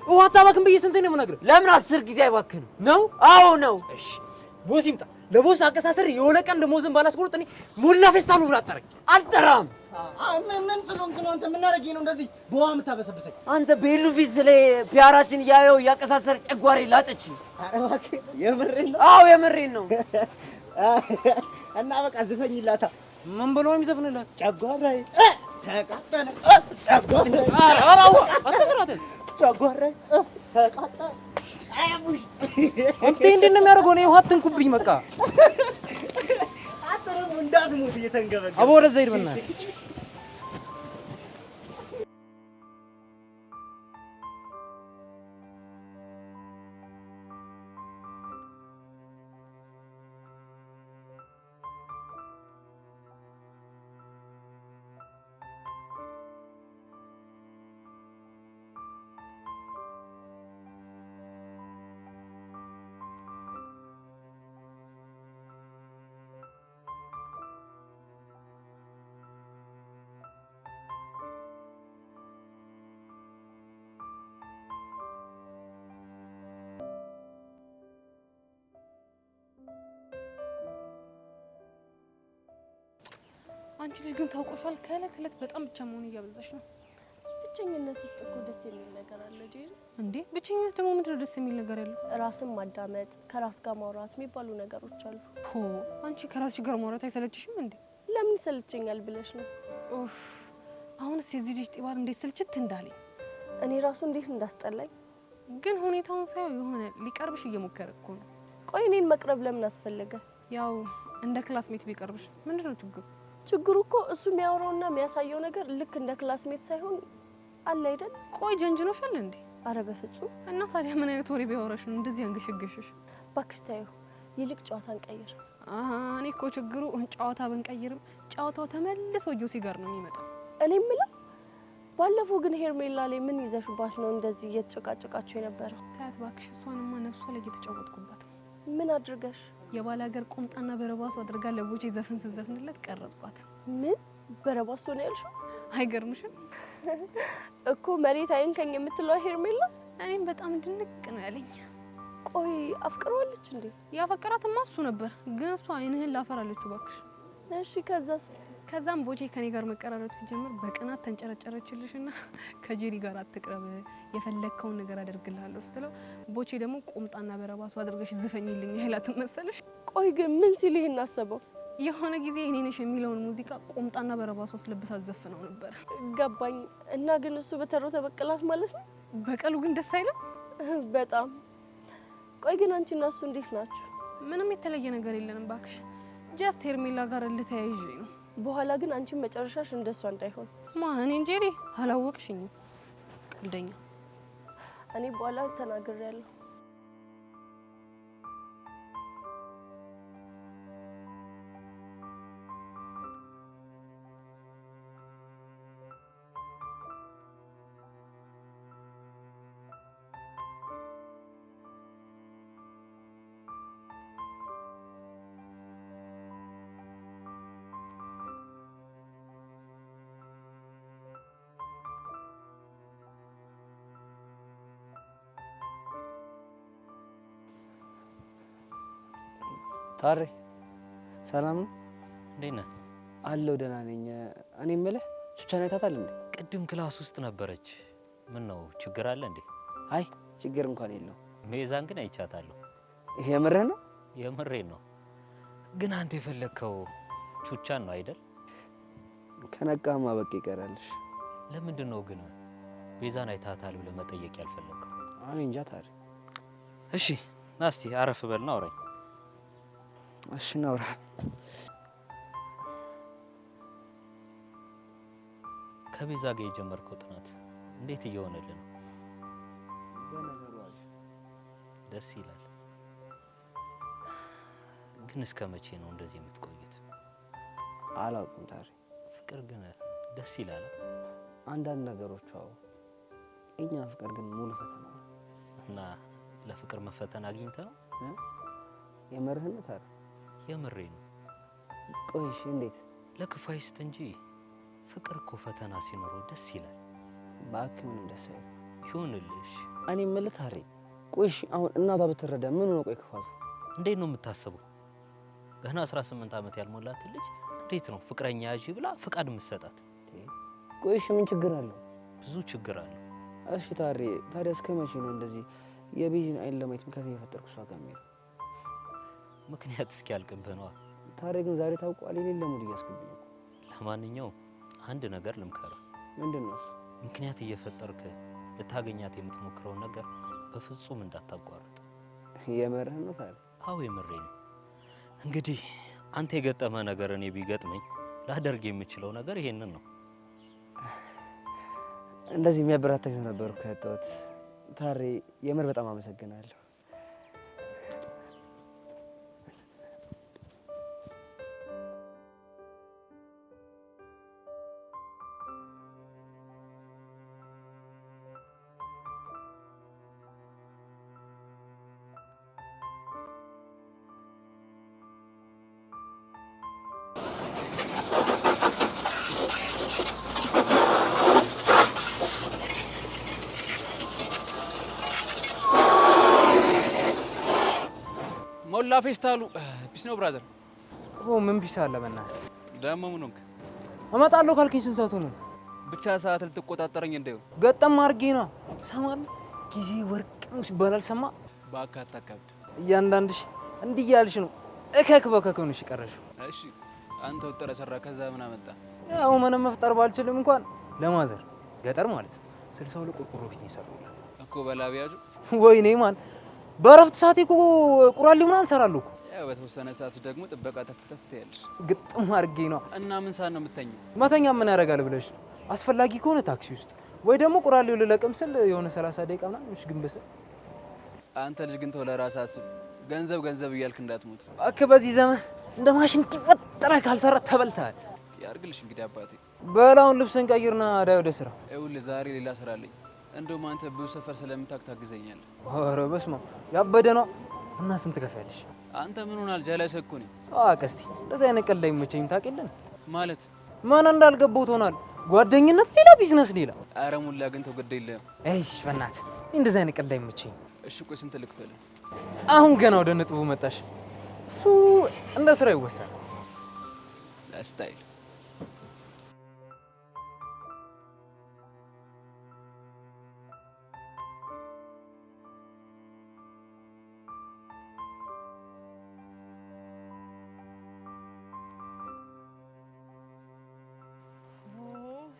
ውሃ አታባክን ብዬ ስንቴ ነው የምነግርህ? ለምን 10 ጊዜ አይባክንም ነው? አዎ ነው። እሺ ቦስ ይምጣ። ለቦስ አቀሳሰር የሆነ ቀን ደሞዝን ባላስቆርጥ እኔ ሞላ ፌስታሉ ብላ አጠረኝ። አልጠራም። ምን ስለሆንክ ነው አንተ? ምን አደረገኝ ነው እንደዚህ በውሃ የምታበሰብሰኝ? አንተ ቤሉ ፊት ስለ ፒያራችን እያየው እያቀሳሰር ጨጓሬ ላጠች። ኧረ እባክህ የምሬን ነው? አዎ የምሬን ነው። እና በቃ ዝፈኝላታ። ምን ብሎ ነው የሚዘፍንላት? ጨጓራዬ ተቃጠለ። ጨጓራዬ ተቃጠለ። አያሙሽ እንዴ እንዴት ነው የሚያደርገው? ነው ውሃ አትንኩብኝ በቃ አጥሩም እንዳትሞት እየተንገበገበ አቦ ወደዛ ሂድ በእናትህ። አንቺ ልጅ ግን ታውቆሻል፣ ከእለት እለት በጣም ብቻ መሆን እያበዛሽ ነው። ብቸኝነት ውስጥ እኮ ደስ የሚል ነገር አለ ጄሪ። እንዴ ብቸኝነት ደግሞ ምንድነው ደስ የሚል ነገር ያለው? ራስን ማዳመጥ፣ ከራስ ጋር ማውራት የሚባሉ ነገሮች አሉ። አንቺ ከራስሽ ጋር ማውራት አይሰለችሽም እንዴ? ለምን ይሰለቸኛል ብለሽ ነው? ኡፍ አሁንስ የዚህ ልጅ ጢባር እንዴት ስልችት እንዳለኝ እኔ ራሱ እንዴት እንዳስጠላኝ። ግን ሁኔታውን ሳይው የሆነ ሊቀርብሽ እየሞከረ እኮ ነው። ቆይ እኔን መቅረብ ለምን አስፈለገ? ያው እንደ ክላስሜት ቢቀርብሽ ምንድነው ችግሩ? ችግሩ እኮ እሱ የሚያወራውና የሚያሳየው ነገር ልክ እንደ ክላስሜት ሳይሆን አለ አይደል? ቆይ ጀንጅኖሻል እንዴ? አረ በፍጹም። እና ታዲያ ምን አይነት ወሬ ቢያወራሽ ነው እንደዚህ አንገሸገሽሽ? እባክሽ ታዩ፣ ይልቅ ጨዋታን ቀይር። እኔ እኮ ችግሩ ጨዋታ ብንቀይርም ጨዋታው ተመልሶ ጆሲ ጋር ነው የሚመጣው። እኔ የምለው ባለፈው ግን ሄርሜላ ላይ ምን ይዘሽባት ነው እንደዚህ እየተጨቃጨቃችሁ የነበረው? ታያት እባክሽ፣ እሷንማ ነፍሷ ላይ እየተጫወትኩባት ነው። ምን አድርገሽ? የባለ ሀገር ቁምጣና በረባሱ አድርጋ ለቦቼ ዘፈን ስትዘፍንለት ቀረጽኳት። ምን በረባሱ ነው ያልሽው? አይገርምሽም? እኮ መሬት አይንከኝ የምትለው ሄርሜላ እኔም በጣም ድንቅ ነው ያለኝ። ቆይ አፍቅረዋለች እንዴ? ያፈቀራትማ እሱ ነበር፣ ግን እሷ አይንህን ላፈራለች እባክሽ። እሺ ከዛስ? ከዛም ቦቼ ከኔ ጋር መቀራረብ ሲጀምር በቅናት ተንጨረጨረችልሽና ከጄሪ ጋር አትቅረብ፣ የፈለግከውን ነገር አደርግልሃለሁ ስትለው ቦቼ ደግሞ ቁምጣና በረባሱ አድርገሽ ዝፈኝልኝ አይላትም መሰለሽ? ቆይ ግን ምን ሲል ይሄን አሰበው? የሆነ ጊዜ እኔ ነሽ የሚለውን ሙዚቃ ቁምጣና በረባሱ አስለብሳት ዘፍነው ነበር። ገባኝ። እና ግን እሱ በተሮ ተበቀላት ማለት ነው? በቀሉ ግን ደስ አይልም በጣም። ቆይ ግን አንቺና እሱ እንዴት ናችሁ? ምንም የተለየ ነገር የለንም ባክሽ፣ ጀስት ሄርሜላ ጋር ልተያይዤ ነው። በኋላ ግን አንቺን መጨረሻሽ እንደሷ እንዳይሆን። ማን እንጀሪ አላወቅሽኝም? ቀልደኛ። እኔ በኋላ ተናግሬያለሁ። ታሬ ሰላም ነው? እንዴት ነህ? አለሁ ደህና ነኝ። እኔ የምልህ ቹቻን አይታታል እንዴ? ቅድም ክላስ ውስጥ ነበረች። ምን ነው ችግር አለ እንዴ? አይ ችግር እንኳን የለው። ቤዛን ግን አይቻታለሁ። የምርህ ነው? የምሬን ነው። ግን አንተ የፈለግከው ቹቻን ነው አይደል? ከነቃማ በቃ ይቀራልሽ። ለምንድን ነው ግን ቤዛን አይታታል ብለህ መጠየቅ ያልፈለግከው? እኔ እንጃ ታሬ። እሺ ና እስቲ አረፍ በልና አውራኝ። እሺ እናውራ። ከቤዛ ጋር የጀመርከው ጥናት እንዴት እየሆነልህ ነው? በነገሩ አለ ደስ ይላል። ግን እስከ መቼ ነው እንደዚህ የምትቆዩት? አላውቅም ታሬ። ፍቅር ግን ደስ ይላል። አንዳንድ ነገሮች አዎ፣ እኛ ፍቅር ግን ሙሉ ፈተና ነው። እና ለፍቅር መፈተን አግኝተህ ነው? የምርህን ነው ታሬ? የምሬ ነው። ቆይ እሺ እንዴት? ለክፉ አይስጥ እንጂ ፍቅር እኮ ፈተና ሲኖረው ደስ ይላል። እባክህ ምንም ደስ አይልም። ይሁንልሽ። እኔ የምልህ ታሬ፣ ቆይ እሺ አሁን እናቷ ብትረዳ ምን ነው? ቆይ ክፋቱ እንዴት ነው የምታስበው? ገና 18 ዓመት ያልሞላት ልጅ እንዴት ነው ፍቅረኛ ያዢ ብላ ፍቃድ የምትሰጣት? ቆይ እሺ ምን ችግር አለው? ብዙ ችግር አለው። እሺ ታሬ፣ ታዲያ እስከ መቼ ነው እንደዚህ የቤዚን አይን ለማየት ምክንያት እየፈጠርኩ እሷ ጋር የሚሄደው? ምክንያት እስኪያልቅብህ ነዋ። ታሬ ግን ዛሬ ታውቋል የሌለ ሙድ እያስገብኝ ነው። ለማንኛውም አንድ ነገር ልምከርህ። ምንድን ነው እሱ? ምክንያት እየፈጠርክ ልታገኛት የምትሞክረውን ነገር በፍጹም እንዳታቋርጥ። የምርህን ነው ታሬ? አዎ የምሬን ነው። እንግዲህ አንተ የገጠመ ነገር እኔ ቢገጥመኝ ላደርግ የምችለው ነገር ይሄንን ነው። እንደዚህ የሚያበረታኝ ሰው ነበር እኮ ያጣሁት። ታሬ የምር በጣም አመሰግናለሁ። ሞላ ፌስታሉ ፒስ ነው ብራዘር። ምን ፒስ አለ በእናትህ? ደግሞ ምን ሆንክ? እመጣለሁ ካልከኝ ስንት ሰዓቱ ነው? ብቻ ሰዓት ልትቆጣጠረኝ እንደው ገጠም አድርጌ ነው። ሰማለህ? ጊዜ ወርቅ ነው ሲባል አልሰማ? እባክህ አታካብድ። እያንዳንድሽ እንዲህ እያልሽ ነው እከክ በከክ ሆነሽ ቀረሽው። እሺ አንተ ወጥረ ሰራ ከዛ ምን አመጣ? ያው ምንም መፍጠር ባልችልም እንኳን ለማዘር ገጠር ማለት ነው 62 ቆርቆሮ ቤት ነው የሰራሁላት እኮ በላቢያጁ። ወይኔ ማን በረፍት ሰዓቴ እኮ ቁራሌ ምናምን እሰራለሁ እኮ። ያው በተወሰነ ሰዓት ደግሞ ጥበቃ ተፍተፍ ትያለሽ። ግጥም አድርጌ ነው። እና ምን ሰዓት ነው የምተኛው? መተኛ ምን ያደርጋል ብለሽ አስፈላጊ ከሆነ ታክሲ ውስጥ ወይ ደግሞ ቁራሌው ልለቅም ስል የሆነ 30 ደቂቃ ምናምን እሺ። ግን በሰ አንተ ልጅ ግን ተው ለራስህ አስብ። ገንዘብ ገንዘብ እያልክ እንዳትሞት እባክህ። በዚህ ዘመን እንደ ማሽን ወጥረህ ካልሰራ ተበልተሃል። ያርግልሽ እንግዲህ አባቴ። በላውን ልብስን ቀይርና ዳይ ወደ ስራ። ይኸውልህ ዛሬ ሌላ ስራ አለኝ። እንደውም አንተ ብዙ ሰፈር ስለምታውቅ ታግዘኛለህ። ኧረ በስመ አብ ያበደ ነው። እና ስንት ከፍያለሽ? አንተ ምን ሆናል? ጀለስ እኮ ነኝ። ቀስቲ እንደዚህ አይነት ቀልድ አይመቸኝም ታውቂያለሽ። ማለት ምን እንዳልገባው ትሆናል። ጓደኝነት ሌላ፣ ቢዝነስ ሌላ። ኧረ ሙላ ግን ተው ግድ የለህም። እሺ በእናትህ እንደዚህ አይነት ቀልድ አይመቸኝም። እሺ ቆይ ስንት ልክፈልህ? አሁን ገና ወደ ነጥቡ መጣሽ። እሱ እንደ ስራ ይወሰናል። ስታይል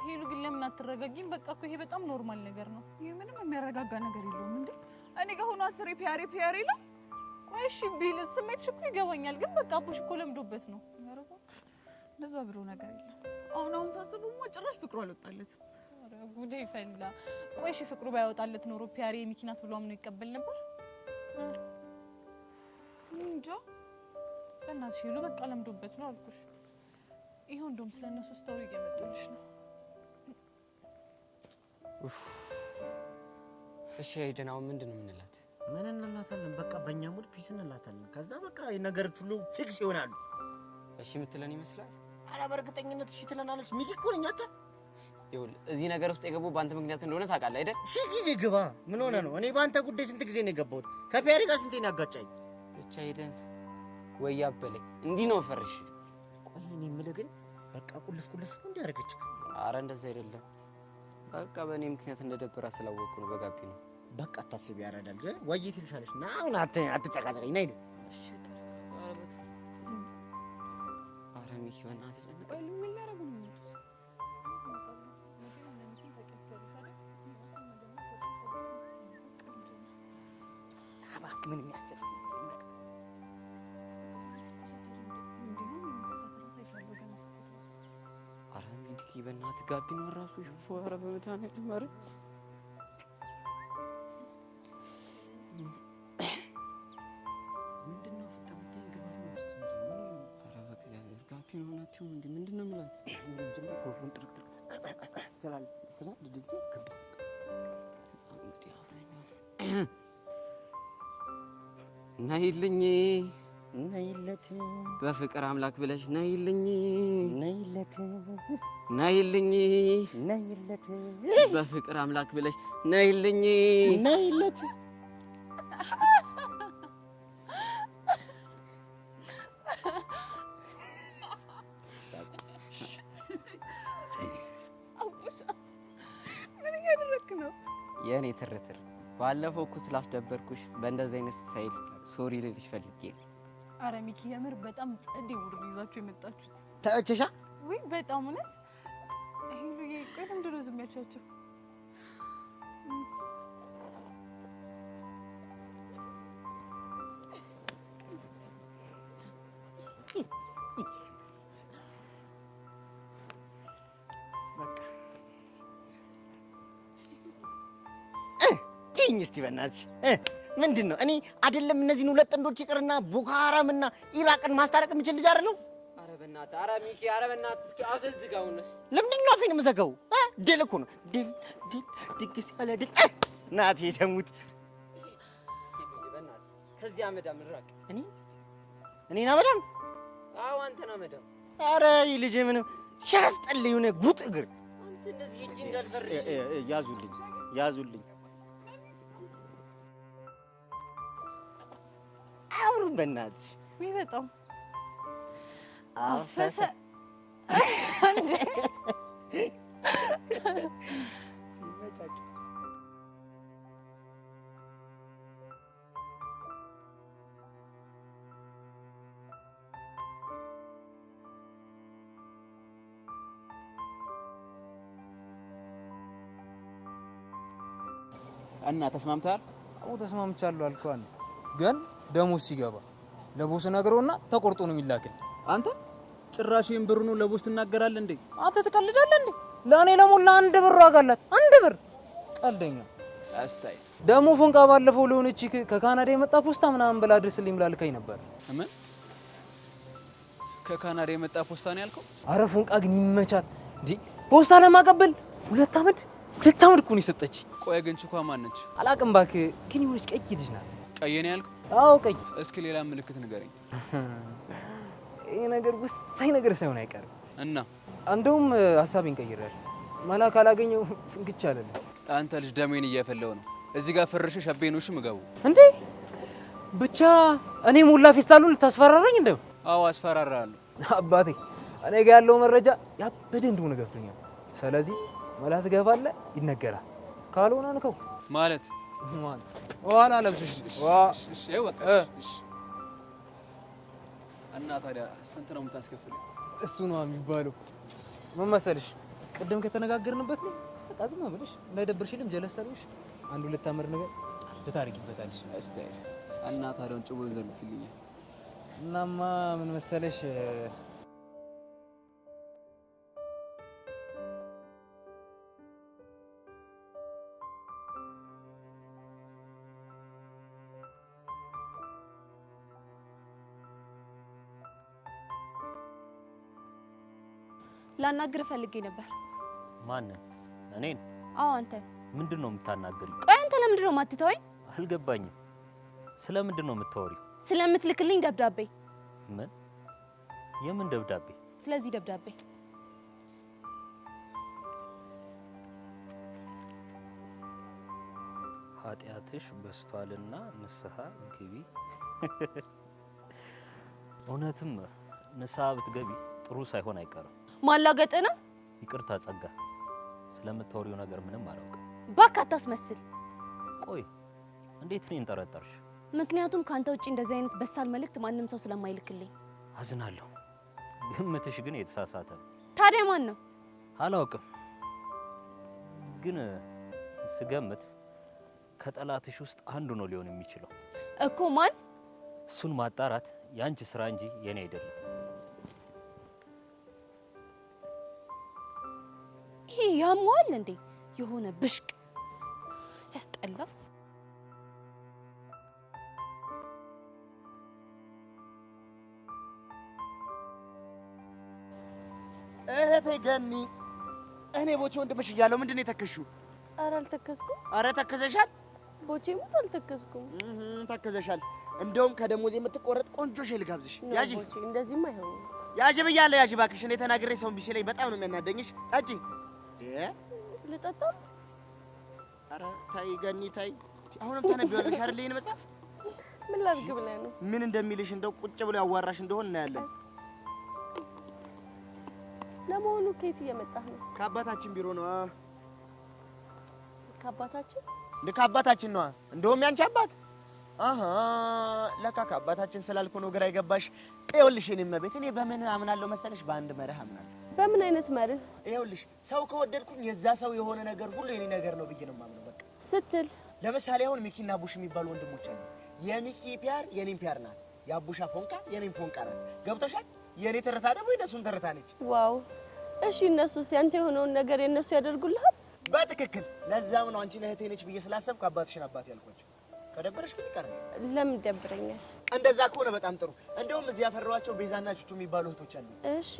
ሄሉ ግን ለምን አትረጋጊም? በቃ እኮ ይሄ በጣም ኖርማል ነገር ነው። ይሄ ምንም የሚያረጋጋ ነገር የለውም እንዴ። እኔ ጋር ሆኖ አስሬ ፒያሬ ፒያሬ ነው። ቆይ እሺ ቢልስ ስሜትሽ እኮ ይገባኛል፣ ግን በቃ አቡሽ እኮ ለምዶበት ነው። ኧረ እባክሽ እንደዛ ብሎ ነገር የለም። አሁን ሳስበውማ ጭራሽ ፍቅሩ አልወጣለትም። ኧረ ጉዴ ፈላ። ቆይ እሺ ፍቅሩ ባይወጣለት ኖሮ ፒያሬ የሚኪናት ብሎ አምኖ ይቀበል ነበር? እንጃ። በእናትሽ ሄሉ በቃ ለምዶበት ነው አልኩሽ። ይኸው እንደውም ስለነሱ ስቶሪ እየመጡልሽ ነው። እሺ ሄደን አሁን ምንድን ነው የምንላት? ምን እንላታለን? በቃ በእኛ ሙድ ፒስ እንላታለን። ከዛ በቃ ነገሮች ሁሉ ፊክስ ይሆናሉ። እሺ የምትለን ይመስላል? ኧረ በእርግጠኝነት እሺ ትለናለች። ሚኪ እኮ ነኝ። አንተ ይኸውልህ እዚህ ነገር ውስጥ የገቡ በአንተ ምክንያት እንደሆነ ታውቃለህ አይደል? እሺ ጊዜ ግባ። ምን ሆነ ነው? እኔ በአንተ ጉዳይ ስንት ጊዜ ነው የገባሁት? ከፒያሪ ጋር ስንቴ ነው ያጋጫኝ? ብቻ ሄደን ወይ ያበለኝ እንዲህ ነው ፈርሽ። ቆይ እኔ የምልህ ግን በቃ ቁልፍ እንዲያደርገች። አረ እንደዛ አይደለም። በቃ በእኔ ምክንያት እንደደበራ ስላወቅኩ ነው በጋቢ ነው። በቃ አታስቢ ያረዳል ወይ ትልሻለሽ እና አሁን አትጨቃጨቀኝ ነይ። እሺ አረ ሚኪ በእናትህ ቆይ ምን ላደርግ ነው? እባክህ ምንም ያስጨንቅ አረ ሚኪ በእናትህ ጋቢ ነው ራሱ ሽፎ። አረ በመድኃኒዓለም ኧረ ምንድነው ፍጠምተኝ ገባ ነው እስቲ አረ በእግዚአብሔር ጋቢ ነው ናቸው እንዴ? ምንድነው የምላት? ምንድነው ፕሮፎን ጥርጥር ይላል። ከዛ ድድግ ገባ ህፃን አብረኛ ነይልኝ ነይለት በፍቅር አምላክ ብለሽ ነይልኝ ነይለት ነይልኝ ነይለት በፍቅር አምላክ ብለሽ ነይልኝ ነይለት አቡሻ ምን እያደረክ ነው? የኔ ትርትር ባለፈው እኮ ስላስደበርኩሽ በእንደዚህ አይነት ስታይል ሶሪ ልልሽ ፈልጌ። አረ ሚኪ የምር በጣም ጸዴ ቡድን ይዛችሁ የመጣችሁት ተመቸሻ? ወይ በጣም እውነት። ሄሉዬ ቆይ ለምንድን ነው ዝም ያልሻቸው? ይኝ እስቲ በእናትሽ ምንድን ነው? እኔ አይደለም እነዚህን ሁለት ጥንዶች ይቅርና ቦኮ ሃራምና ኢራቅን ማስታረቅ የምችል ልጅ አይደለሁ። አረ በእናትህ አረ ሚኪ አረ በእናትህ እስኪ አፍህን ዝጋውንስ። ለምንድን ነው አፌን የምዘጋው? ድል እኮ ነው ድል ድግስ ያለ ድል ናቴ ተሙት። በእናትህ ከዚህ አመዳም እንራቅ። እኔና መዳም? አዎ አንተና መዳም። አረ ይህ ልጅ ምንም ሲያስጠልይ የሆነ ጉጥ እግር። አንተ እንደዚህ እጅ እንዳልፈርሽ ያዙልኝ አውሩን በእናትሽ። ወይ በጣም አፈሰ እንዴ እና ተስማምተሃል? አዎ ተስማምቻለሁ አልኳን። ግን ደሞዝ ሲገባ ለቦስ ነግረውና ተቆርጦ ነው የሚላክል። አንተ ጭራሽ ይሄን ብር ነው ለቦስ ትናገራለህ እንዴ? አንተ ትቀልዳለህ እንዴ? ለኔ ለሞላ 1 ብር ዋጋ አላት። 1 ብር ቀልደኛ። አስታይ ደሞ ፎንቃ ባለፈው ለሆነች ከካናዳ የመጣ ፖስታ ምናምን ብላ አድርስልኝ ብላ ልካኝ ነበር። ምን ከካናዳ የመጣ ፖስታ ነው ያልከው? አረ ፎንቃ ግን ይመቻል እንዴ! ፖስታ ለማቀበል 2 አመት እኮ ነው የሰጠች። ቆይ ግን ችኳ ማን ነች? አላቅም እባክህ። ግን የሆነች ቀይ ልጅ ናት። ቀይ ነው ያልከው? አዎ ቀይ። እስኪ ሌላ ምልክት ንገረኝ። ይሄ ነገር ወሳኝ ነገር ሳይሆን አይቀርም። እና እንደውም ሀሳቤን ቀይሬያለሁ። መላ ካላገኘው ፍንክች አለልኝ። አንተ ልጅ ደሜን እያፈለው ነው። እዚህ ጋር ፍርሽ ሸቤኖሽ ምገቡ እንዴ? ብቻ እኔ ሞላ ፌስታሉን ልታስፈራራኝ እንደው? አዎ አስፈራራለሁ። አባቴ እኔ ጋር ያለው መረጃ ያበደ እንደሆነ ገብቶኛል። ስለዚህ መላ ትገባለህ፣ ይነገራል። ካልሆነ አንከው ማለት ዋላ ለብስሽ እሺ በቃ እሺ። እና ታዲያ ስንት ነው የምታስከፍለኝ? እሱ ነው የሚባለው። ምን መሰልሽ ቅድም ከተነጋገርንበት ላይ በቃ ዝም ብለሽ እንዳይደብርሽልም ጀለሰልሽ 1-2 አመር ነገር ልታርቂበታለሽ። እስቲ እና ታዲያውን ጭቦ ዘርፍልኝ። እናማ ምን መሰለሽ ላናግር ፈልጌ ነበር። ማንን? እኔን? አዎ አንተ። ምንድን ነው የምታናግሪው? ቆይ አንተ ለምንድን ነው የማትተወኝ? አልገባኝም። ስለምንድን ነው የምታወሪው? ስለምትልክልኝ ደብዳቤ። ምን? የምን ደብዳቤ? ስለዚህ ደብዳቤ ኃጢአትሽ በስቷልና ንስሐ ግቢ። እውነትም ንስሐ ብትገቢ ጥሩ ሳይሆን አይቀርም። ማላገጥ ነው። ይቅርታ ጸጋ፣ ስለምታወሪው ነገር ምንም አላውቅም። እባክህ አታስመስል። ቆይ እንዴት እኔን ጠረጠርሽ? ምክንያቱም ካንተ ውጪ እንደዚህ አይነት በሳል መልእክት ማንም ሰው ስለማይልክልኝ። አዝናለሁ፣ ግምትሽ ግን የተሳሳተ ነው። ታዲያ ማን ነው? አላውቅም፣ ግን ስገምት ከጠላትሽ ውስጥ አንዱ ነው ሊሆን የሚችለው። እኮ ማን? እሱን ማጣራት ያንቺ ስራ እንጂ የኔ አይደለም። ይሄ ያሟል እንዴ? የሆነ ብሽቅ ሲያስጠላ። እህቴ ገኒ፣ እኔ ቦቼ ወንድምሽ እያለሁ ምንድን ነው የተከሽው? ኧረ አልተከስኩም። ኧረ ተከዘሻል። ቦቼ ሙት አልተከስኩም። ተከዘሻል። እንደውም ከደሞዝ የምትቆረጥ ቆንጆ ሼል ልጋብዝሽ። ያዢ። ቦቼ እንደዚህማ አይሆንም። ያዢ ብያለሁ። ያዢ እባክሽ። እኔ ተናግሬ ሰውን ቢሲለኝ በጣም ነው የሚያናደኝሽ። ጠጪ። ልጠጣ? ኧረ ታይ ገኒ ታይ። አሁንም ታነቢዋለሽ አይደል ይሄን መጽሐፍ? ምን ላድርግ ብለህ ነው? ምን እንደሚልሽ እንደው ቁጭ ብሎ ያዋራሽ እንደሆነ እናያለን። ለመሆኑ ከየት እየመጣህ ነው? ከአባታችን ቢሮ ነው። ከአባታችን? ከአባታችን ነው። እንደውም ያንቺ አባት። አሃ ለካ ከአባታችን ስላልኩ ነው ግራ የገባሽ። ይኸውልሽ የኔ እመቤት፣ እኔ በምን አምናለሁ መሰለሽ? በአንድ መርህ አምናለሁ። በምን አይነት መርህ? ይኸውልሽ ሰው ከወደድኩኝ የዛ ሰው የሆነ ነገር ሁሉ የኔ ነገር ነው ብዬ ነው የማምነው። በቃ ስትል ለምሳሌ አሁን ሚኪና ቡሽ የሚባሉ ወንድሞች አሉ። የሚኪ ፒያር የኔም ፒያር ናት፣ የአቡሻ ፎንቃ የኔም ፎንቃ ናት። ገብቶሻል? የኔ ትርታ ደግሞ የነሱም ትርታ ነች። ዋው! እሺ እነሱስ ያንተ የሆነውን ነገር የነሱ ያደርጉልሃል? በትክክል። ለዛም ነው አንቺ እህቴ ነች ብዬ ስላሰብኩ አባትሽን አባት ያልኳቸው። ከደበረሽ ግን ይቀር። ለምን ደብረኛል? እንደዛ ከሆነ በጣም ጥሩ። እንደውም እዚህ ያፈራኋቸው ቤዛና ቹቹ የሚባሉ እህቶች አሉ። እሺ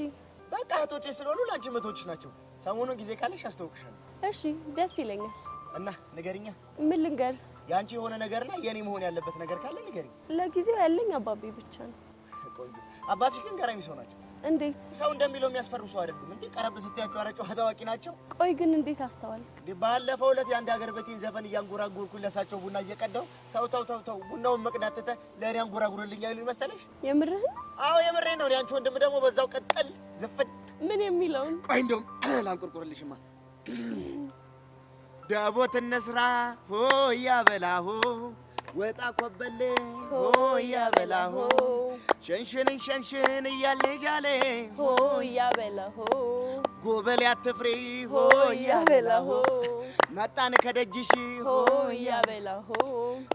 በቃ እህቶቼ ስለሆኑ ለአንቺ እህቶችሽ ናቸው። ሰሞኑን ጊዜ ካለሽ አስተዋውቅሻለሁ። እሺ ደስ ይለኛል። እና ንገሪኛ። ምን ልንገር? ያንቺ የሆነ ነገርና የኔ መሆን ያለበት ነገር ካለ ንገሪኝ። ለጊዜው ያለኝ አባቤ ብቻ ነው። ቆንጆ። አባትሽ ግን ገራሚ ሰው ናቸው። እንዴት? ሰው እንደሚለው የሚያስፈሩ ሰው አይደሉም። እንዴ ቀረብ ስትያቸው አረጨው ታዋቂ ናቸው። ቆይ ግን እንዴት አስተዋልክ? እንዴ ባለፈው ዕለት የአንድ ሀገር በቴን ዘፈን እያንጎራጎርኩ ለሳቸው ቡና እየቀዳው ተው ቡናውን መቅዳት ትተህ ለእኔ አንጎራጉርልኝ አይሉኝ መሰለሽ? የምርህን? አዎ የምሬን ነው። ያንቺ ወንድም ደግሞ በዛው ቀጠል ዝፍን። ምን የሚለውን? ቆይ እንደውም ላንቆርቆርልሽማ። ዳቦት እንስራ ሆያ በላሆ ወጣ ኮበሌ ሆያ በላሆ ሸንሽን እያለሽ አለ ሆያ በላሆ ጎበሌ አትፍሪ ሆያ በላሆ መጣን ከደጅሽ ሆያ በላሆ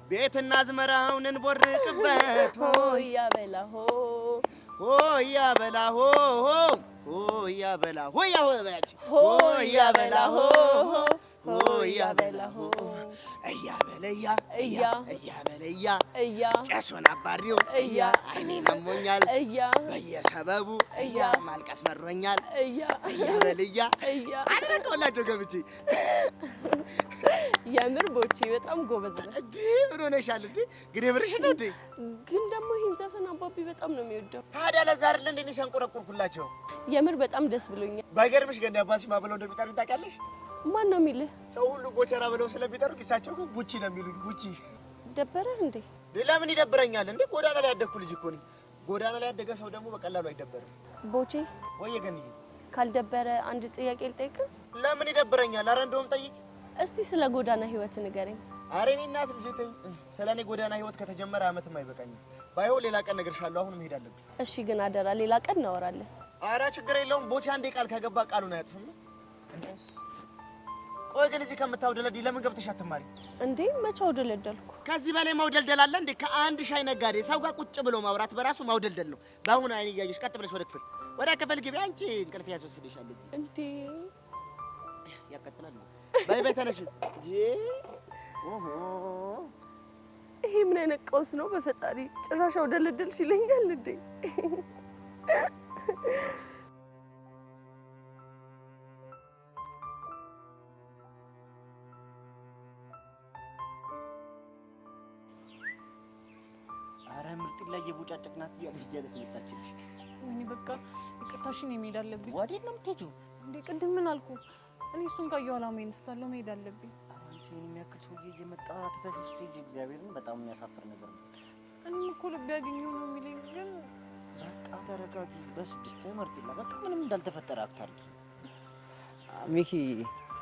ቤትና አዝመራውን እንቦርቅበት ሆያ በላሆ ሆያ በላሆ ሆያ በላሆ ሆያ በላሆ ሆያ በላሆ እያ በለያ እያ በለያ እያ ጨሱን አባሪው እያ አይኔን አሞኛል እያ በየሰበቡ እያ ማልቀስ መሮኛል እያ በልያ እያ አደረቀውላቸው ገብቼ። የምር ቦቼ በጣም ጎበዝ ነው። እንዴ ምን ሆነሻል እንዴ? ግዴ ብርሽ ነው እንዴ? ግን ደግሞ ይህን ዘፈን አባቢ በጣም ነው የሚወደው። ታዲያ ለዛ አይደል እንዴ ሲያንቆረቁርኩላቸው? የምር በጣም ደስ ብሎኛል። ባይገርምሽ ገና አባትሽ ማብለው እንደሚጠሩኝ ታውቂያለሽ? ማን ነው የሚልህ? ሰው ሁሉ ጎቸራ ብለው ስለሚጠሩ ኪሳቸው ግን ቡቺ ነው የሚሉኝ። ቡቺ ደበረህ እንዴ? ለምን ይደብረኛል እንዴ? ጎዳና ላይ ያደግኩ ልጅ እኮ ነኝ። ጎዳና ላይ ያደገ ሰው ደግሞ በቀላሉ አይደበርም። ቦቼ ወይ ገንዬ፣ ካልደበረ አንድ ጥያቄ ልጠይቅህ። ለምን ይደብረኛል? አረ እንደውም ጠይቅ እስቲ ስለ ጎዳና ህይወት ንገረኝ። አረ እኔ እናት ልጅ ተይ። ስለ እኔ ጎዳና ህይወት ከተጀመረ አመትም አይበቃኝም። ባይሆን ሌላ ቀን እነግርሻለሁ። አሁን መሄድ አለብኝ። እሺ ግን አደራ ሌላ ቀን እናወራለን። አረ ችግር የለውም። ቦቼ አንዴ ቃል ከገባ ቃሉን አያጥፍም። ቆይ ግን እዚህ ከምታውደለዲ ለምን ገብተሽ አትማሪ እንዴ? መቼ አውደለደልኩ? ከዚህ በላይ ማውደልደል አለ እንዴ? ከአንድ ሻይ ነጋዴ ሰው ጋር ቁጭ ብሎ ማውራት በራሱ ማውደልደል ነው። በአሁኑ አይን እያየሽ ቀጥ ብለሽ ወደ ክፍል ግቢ። አንቺ እንቅልፍ ያስወስድሻል እንዴ? ያቀጥላል። በይ ተነሽ። ኦሆ ይሄ ምን አይነት ቀውስ ነው? በፈጣሪ ጭራሽ አውደለደልሽ ይለኛል እንዴ? ላይ የቦጫጨቅናት እያለች መጣችልሽ። ወይኔ በቃ ይቅርታሽን መሄድ አለብኝ። ወዴት ነው የምትሄጂው? እንዴ ቅድም ምን አልኩ? እኔ እሱን ካየሁ አላማዬን ስታለው መሄድ አለብኝ። አንቺን የሚያክል ሰውዬ እየመጣ ትተሽ ውስጥ ሂጂ። እግዚአብሔርን በጣም የሚያሳፍር ነገር ነው። እኔም እኮ ልብ ያገኘው ነው የሚለኝ፣ ግን በቃ ተረጋጊ። በስድስት መርጢላ በቃ ምንም እንዳልተፈጠረ አታርጊ። ሚኪ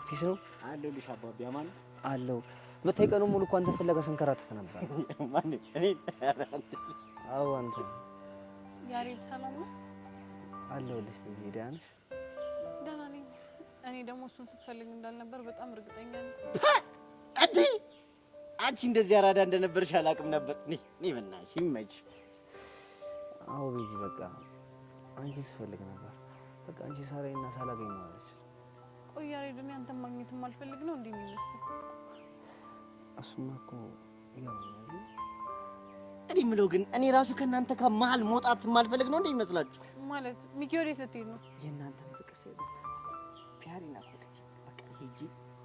ፒስ ነው አለሁልሽ አባቢ። አማን አለው። በታይ ቀኑ ሙሉ እኮ አንተ ፍለጋ ስንከራተት ነበር። ማን እኔ? አዎ አንተ። ያሬድ ሰላም ነው? አለሁልሽ። በዚህ ደህና ነሽ? ደህና ነኝ። እኔ ደግሞ እሱን ስትፈልግ እንዳልነበር በጣም እርግጠኛ ነኝ። አዲ አንቺ እንደዚህ አራዳ እንደነበርሽ አላውቅም ነበር። ነይ በእናትሽ ይመች። አዎ በዚህ በቃ አንቺ ስፈልግ ነበር። በቃ አንቺ ሳላይና ሳላገኝ ነው አለች። ቆይ ያሬድ፣ እኔ አንተን ማግኘትም አልፈልግ ነው እንዴ የሚመስለው? እሱማ እኮ ያው እኔ የምለው ግን እኔ ራሱ ከእናንተ ከመሀል መውጣት የማልፈልግ ነው እንዴ ይመስላችሁ? ማለት ሚኪ ወዴት ልትሄድ ነው? የእናንተን ፍቅር ሲሄድ ፒያሪና ኮቴጅ በቃ ሂጂ።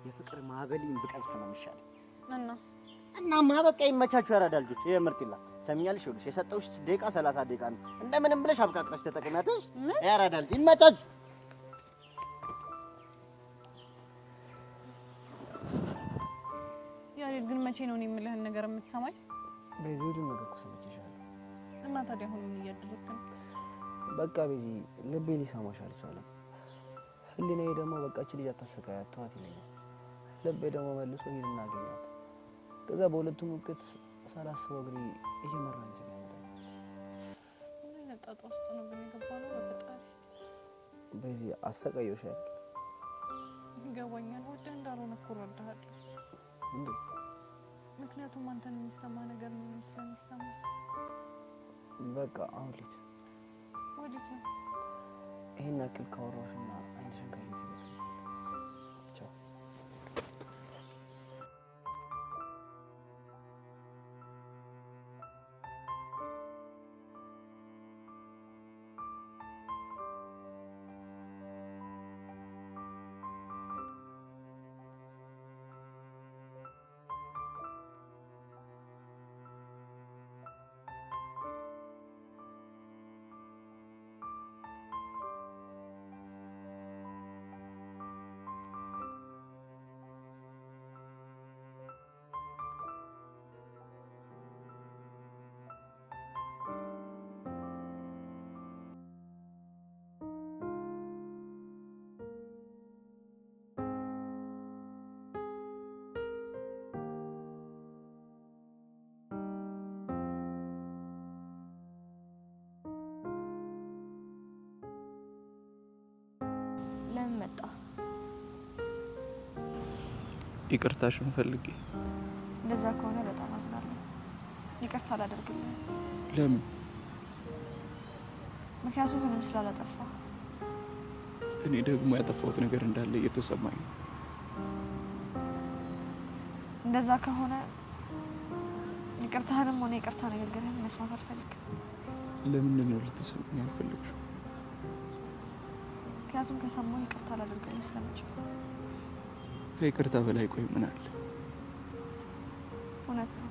የፍቅር ማዕበልን ብቀዝፍ ነው የሚሻለው። እናማ በቃ ይመቻችሁ ያራዳ ልጆች። ይሄ ምርጥላ ሰሚኛልሽ። ይኸውልሽ የሰጠሁሽ 6 ደቂቃ 30 ደቂቃ ነው። እንደምንም ብለሽ አብቃቅተሽ ተጠቅሚያትሽ። ያራዳ ልጅ ይመቻችሁ። ያሬድ ግን መቼ ነው እኔ የምልህን ነገር የምትሰማኝ? በዚህ ሁሉ ነገር እኮ ሰምቼሻለሁ። እና ታዲያ አሁን ምን እያደረግክ ነው? በቃ በዚህ ልቤ ሊሰማሽ አልቻለም። ህሊናዬ ደግሞ በቃ እቺ ልጅ አታሰቃያት ተዋት ይለኛል። ልቤ ደግሞ መልሶ ሂድና አገኛት። ከዛ በሁለቱም ውቅት ሳላስበው እግሬ እየመራኝ ይችላል። ምን አይነት ጣጣ ውስጥ ነው የገባነው? በፈጣሪ በዚህ አሰቃየሁሽ አይደል? ይገባኛል። ወደህ እንዳልሆነ እኮ እረዳሃለሁ። እንዴት? ምክንያቱም አንተን የሚሰማ ነገር ነው ስለሚሰማ። በቃ አሁን ልጅ ወዴት ነው? ይሄን ያክል ካወራሽና አንድ ሸንካይ ልጅ ቻው። ለምን መጣ? ይቅርታሽን ፈልጌ። እንደዛ ከሆነ በጣም አዝናለሁ። ይቅርታ አላደርግልህም። ለምን? ምክንያቱም ምንም ስላላጠፋ። እኔ ደግሞ ያጠፋሁት ነገር እንዳለ እየተሰማኝ ነው። እንደዛ ከሆነ ይቅርታህንም ሆነ ይቅርታ ንግግርህን መስማት አልፈልግም። ለምንድን ነው ልትሰማኝ ያልፈለግሽው? ምክንያቱም ከሰማሁ ይቅርታ ላደርግልህ ስለምችል። ከይቅርታ በላይ ቆይ ምን አለ? እውነት ነው።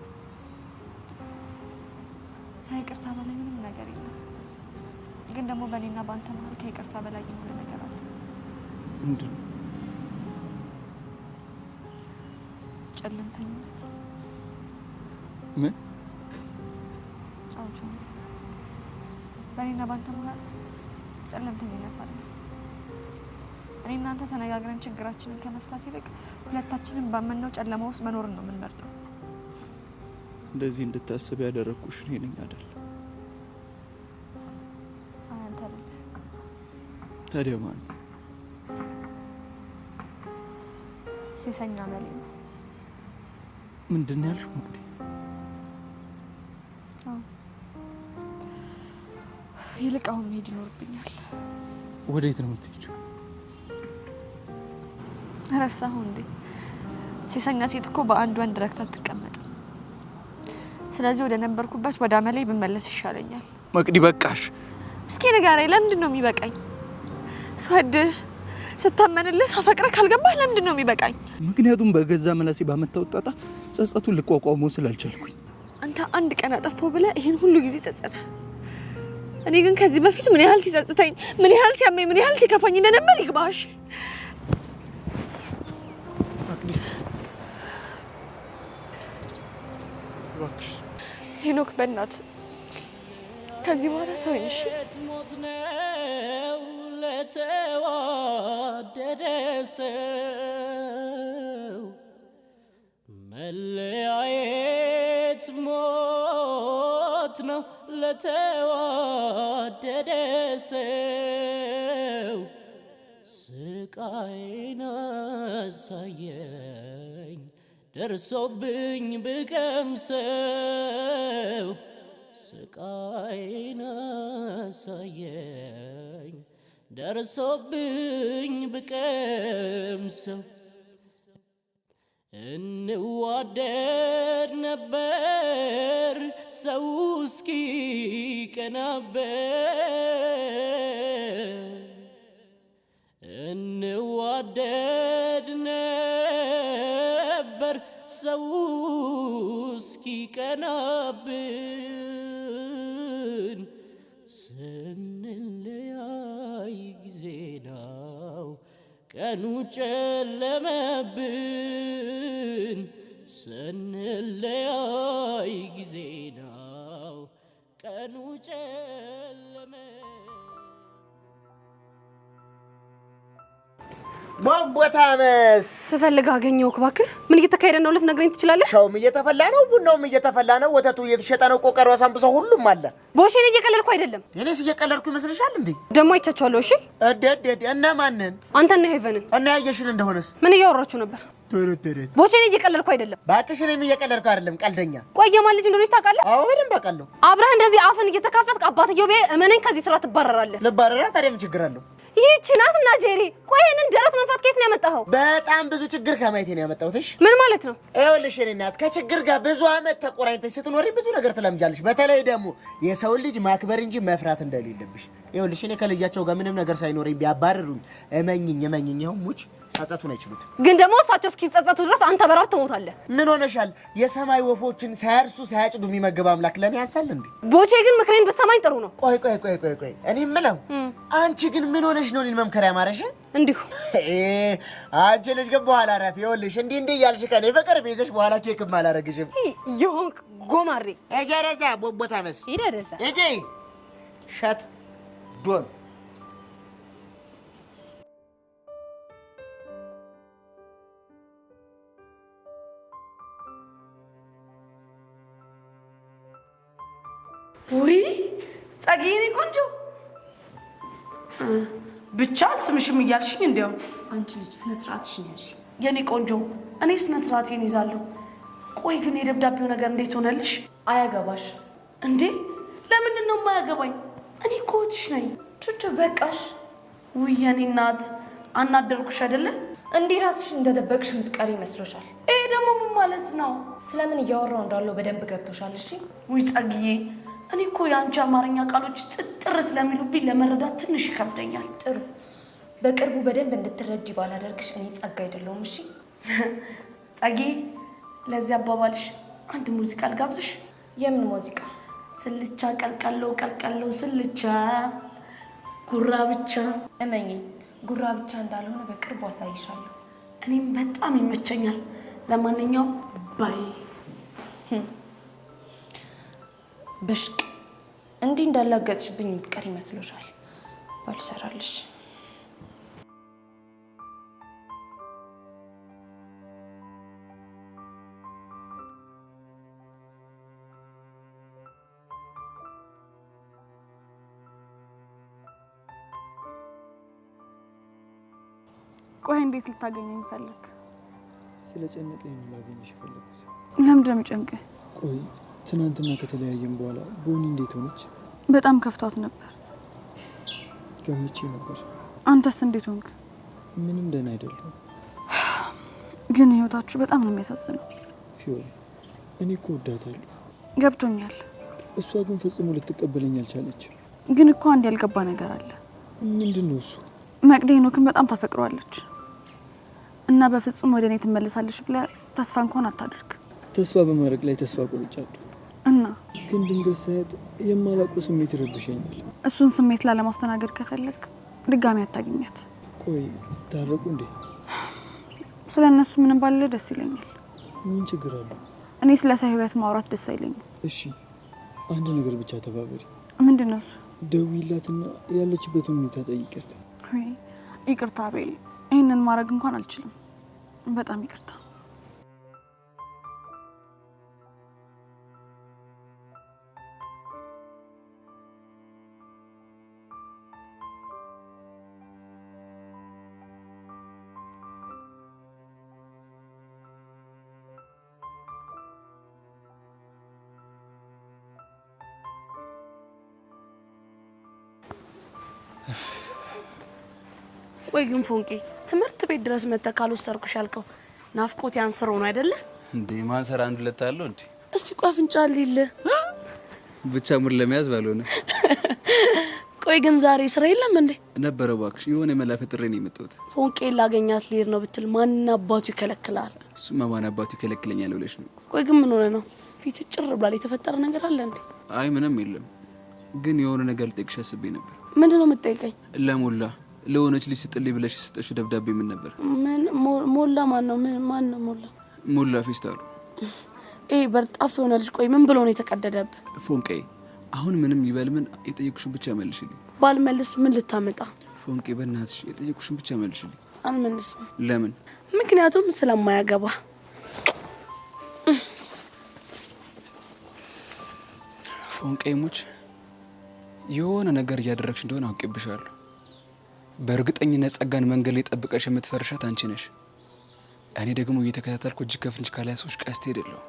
ከይቅርታ በላይ ምንም ነገር የለም። ግን ደግሞ በእኔና በአንተ መሀል ከይቅርታ በላይ የሆነ ነገር አለ። ምንድን ነው? ጨለምተኝነት። ምን? አውጆ በእኔና በአንተ መሀል ጨለምተኝነት አለ። እኔ እናንተ ተነጋግረን ችግራችንን ከመፍታት ይልቅ ሁለታችንን ባመነው ጨለማ ውስጥ መኖርን ነው የምንመርጠው። እንደዚህ እንድታስብ ያደረኩሽ እኔ ነኝ አይደል? አንተ አይደል? ታዲያ ማን? ሴሰኛ መሌ ነው። ምንድን ነው ያልሽው? እንግዲህ ይልቅ አሁን መሄድ ይኖርብኛል። ወዴት ነው የምትሄጂው? ረሳኸው እንዴ? ሴሰኛ ሴት እኮ በአንድ ወንድ ረክታ አትቀመጥም። ስለዚህ ወደ ነበርኩበት ወደ አመሌ ብመለስ ይሻለኛል። መቅዲ በቃሽ። እስኪ ንገረኝ፣ ለምንድን ነው የሚበቃኝ? ስወድህ ስታመንልህ ሳፈቅረህ ካልገባህ ለምንድን ነው የሚበቃኝ? ምክንያቱም በገዛ ምላሴ ባመጣሁት ጣጣ ጸጸቱን ልቋቋመው ስላልቻልኩኝ። አንተ አንድ ቀን አጠፋው ብለህ ይሄን ሁሉ ጊዜ ጸጸተ። እኔ ግን ከዚህ በፊት ምን ያህል ሲጸጽተኝ፣ ምን ያህል ሲያመኝ፣ ምን ያህል ሲከፋኝ እንደነበር ይግባሽ። ሄኖክ በእናትህ ከዚህ በኋላ ተወኝ እሺ? ሞት ነው ለተዋደደ ሰው መለያየት ሞት ነው ለተዋደደ ሰው ስቃይን አሳየኝ ደርሶብኝ ብቀምሰው ስቃይን አሳየኝ ደርሶብኝ ብቀምሰው እንዋደድ ነበር ሰው እስኪ ቀናበት እንዋደድ ነበር ሰው እስኪ ቀናብን ስንለያይ ጊዜ ነው ቀኑ ጨለመብን ስንለያይ ጊዜ ነው ቀኑ ጨለመ ቦታመስ ትፈልግ አገኘው እባክህ ምን እየተካሄደ ነው ልትነግረኝ ትችላለህ? ሻውም እየተፈላ ነው ቡናውም እየተፈላ ነው ወተቱ እየተሸጠ ነው ቆቀሮ ሳምቡሳው ሁሉም አለ። ቦሼን እየቀለድኩ አይደለም። እኔስ እየቀለድኩ ይመስልሻል እንዴ? ደሞ አይቻቻለሁ። እሺ እደደደ እና ማንን? አንተና ሄቨንን እና ያየሽን እንደሆነስ ምን እያወራችሁ ነበር? ተረተረት ቦቼን እየቀለድኩ አይደለም። ባክሽ እኔም እየቀለድኩ አይደለም ቀልደኛ። ቆየ ማን ልጅ እንደሆነች ታውቃለህ? አዎ በደንብ አውቃለሁ። አብረህ እንደዚህ አፍን እየተካፈትክ አባትየው ቤ እመነኝ ከዚህ ስራ ትባረራለህ። ልባረራ ታዲያ ምን ችግር አለው? ይህች ናትና ጄሪ ቆይ እንን ደረት መንፋት ከየት ነው ያመጣኸው? በጣም ብዙ ችግር ከማየቴ ነው ያመጣሁትሽ። ምን ማለት ነው? ይኸውልሽ የእኔ እናት ከችግር ጋር ብዙ አመት ተቆራኝተሽ ስትኖሪ ብዙ ነገር ትለምጃለሽ። በተለይ ደግሞ የሰው ልጅ ማክበር እንጂ መፍራት እንደሌለብሽ። ይኸውልሽ እኔ ከልጃቸው ጋር ምንም ነገር ሳይኖረኝ ቢያባረሩኝ እመኝኝ ይኸው ሙች ጸጸቱን አይችሉት። ግን ደግሞ እሳቸው እስኪጸጸቱ ድረስ አንተ በራብ ትሞታለህ። ምን ሆነሻል? የሰማይ ወፎችን ሳያርሱ ሳያጭዱ የሚመግብ አምላክ ለኔ ያንሳል እንዴ? ቦቼ ግን ምክሬን ብትሰማኝ ጥሩ ነው። ቆይ እኔ የምለው አንቺ ግን ምን ሆነሽ ነው እኔን መምከር ያማረሽ? እንዲሁ አንቺ ልጅ ግን በኋላ አረፍ። ይኸውልሽ እንዲህ እያልሽ ከኔ ፍቅር ቤዘሽ በኋላ ቼክም አላረግሽም። ይሁን ጎማሬ እጀረዛ ቦታመስ ይደረዛ እጂ ሸት ዶን ውይ ጸጊኔ ቆንጆ ብቻ አልስምሽም እያልሽኝ እንዲያው አንቺ ልጅ ስነ ስርዓትሽን ያዥ የኔ ቆንጆ። እኔ ስነ ስርዓቴን ይዛለሁ። ቆይ ግን የደብዳቤው ነገር እንዴት ሆነልሽ? አያገባሽ እንዴ? ለምንድን ነው የማያገባኝ? እኔ እኮ እህትሽ ነኝ። ቹቹ በቃሽ። ውይ የኔ እናት አናደርኩሽ አይደለ? እንዲህ ራስሽን እንደደበቅሽ የምትቀሪ ይመስሎሻል? ይሄ ደግሞ ምን ማለት ነው? ስለምን እያወራው እንዳለው በደንብ ገብቶሻል? እሺ ውይ ጸግዬ፣ እኔ እኮ የአንቺ አማርኛ ቃሎች ጥጥር ስለሚሉብኝ ለመረዳት ትንሽ ይከብደኛል። ጥሩ፣ በቅርቡ በደንብ እንድትረጂ ባላደርግሽ እኔ ጸጋ አይደለሁም። እሺ ጸጊ፣ ለዚህ አባባልሽ አንድ ሙዚቃ ልጋብዝሽ። የምን ሙዚቃ? ስልቻ ቀልቀሎ ቀልቀሎ ስልቻ ጉራ ብቻ። እመኚኝ ጉራ ብቻ እንዳልሆነ በቅርቡ አሳይሻለሁ። እኔም በጣም ይመቸኛል። ለማንኛውም ባይ። ብሽቅ እንዲህ እንዳላገጥሽብኝ የምትቀር ይመስሎሻል? ባልሰራልሽ። ቆይ እንዴት ልታገኘኝ ፈለግ? ስለጨነቀኝ ነው ላገኝሽ ፈለግኩት። ለምንድን ነው የሚጨንቀኝ? ቆይ ትናንትና ከተለያየን በኋላ ቦኒ እንዴት ሆነች? በጣም ከፍቷት ነበር። ገምቼ ነበር። አንተስ እንዴት ሆንክ? ምንም ደህና አይደለም። ግን ህይወታችሁ በጣም ነው የሚያሳዝነው። ፊዮሪ፣ እኔ እኮ ወዳታለሁ። ገብቶኛል። እሷ ግን ፈጽሞ ልትቀበለኝ አልቻለችም። ግን እኮ አንድ ያልገባ ነገር አለ። ምንድን ነው እሱ? መቅደስ ሄኖክን በጣም ታፈቅረዋለች እና በፍጹም ወደ እኔ ትመለሳለች ብለህ ተስፋ እንኳን አታድርግ። ተስፋ በማድረግ ላይ ተስፋ ቆርጫለሁ እና ግን ድንገት ሳያት የማላውቀው ስሜት ይረብሸኛል። እሱን ስሜት ላለማስተናገድ ከፈለግ ድጋሚ አታገኛት። ቆይ ታረቁ እንዴ? ስለ እነሱ ምንም ባለ ደስ ይለኛል። ምን ችግር አለው? እኔ ስለ ሰው ህይወት ማውራት ደስ አይለኝም። እሺ አንድ ነገር ብቻ ተባበሪ። ምንድን ነው እሱ? ደውይላትና ያለችበትን ሁኔታ ጠይቂያት። ይቅርታ አቤል፣ ይህንን ማድረግ እንኳን አልችልም። በጣም ይቅርታ። ወይ ግን ፎንቄ ትምህርት ቤት ድረስ መጥተህ ካልወሰድኩሽ ያልከው ናፍቆት ያንስሮ ነው አይደለ እንዴ? ማንሰራ አንድ ሁለት አለው እንዴ? እስቲ ቆይ አፍንጫ ሊል ብቻ ሙር ለመያዝ ባልሆነ። ቆይ ግን ዛሬ ስራ የለም እንዴ? ነበረ እባክሽ፣ የሆነ መላፈ ጥሬ ነው የመጣሁት። ፎንቄ ላገኛት ልሄድ ነው ብትል ማን አባቱ ይከለክላል? እሱማ ማን አባቱ ይከለክለኛል ብለሽ ነው? ቆይ ግን ምን ሆነ ነው ፊት ጭር ብሏል? የተፈጠረ ነገር አለ እንዴ? አይ ምንም የለም፣ ግን የሆነ ነገር ልጠይቅሽ አስቤ ነበር። ምንድነው የምትጠይቀኝ? ለሞላ ለሆነች ልጅ ስጥልኝ ብለሽ ስጠሽው ደብዳቤ ምን ነበር? ምን ሞላ? ማን ነው? ማን ነው ሞላ? ሞላ ፌስታሉ። በርጣፍ የሆነ ልጅ። ቆይ ምን ብሎ ነው የተቀደደብ? ፎንቄ አሁን ምንም ይበል ምን የጠየቅሽን ብቻ መልሽልኝ። ባልመልስ ምን ልታመጣ? ፎንቄ በእናትሽ የጠየቅሽን ብቻ መልሽልኝ። አልመልስም። ለምን? ምክንያቱም ስለማያገባ። ፎንቄ ሙች የሆነ ነገር እያደረግሽ እንደሆነ አውቄብሻለሁ። በእርግጠኝነት ጸጋን መንገድ ላይ ጠብቀሽ የምትፈርሻት አንቺ ነሽ። እኔ ደግሞ እየተከታተልኩ እጅ ከፍንጅ ካልያዝኩሽ ቀስት ሄደለሁ።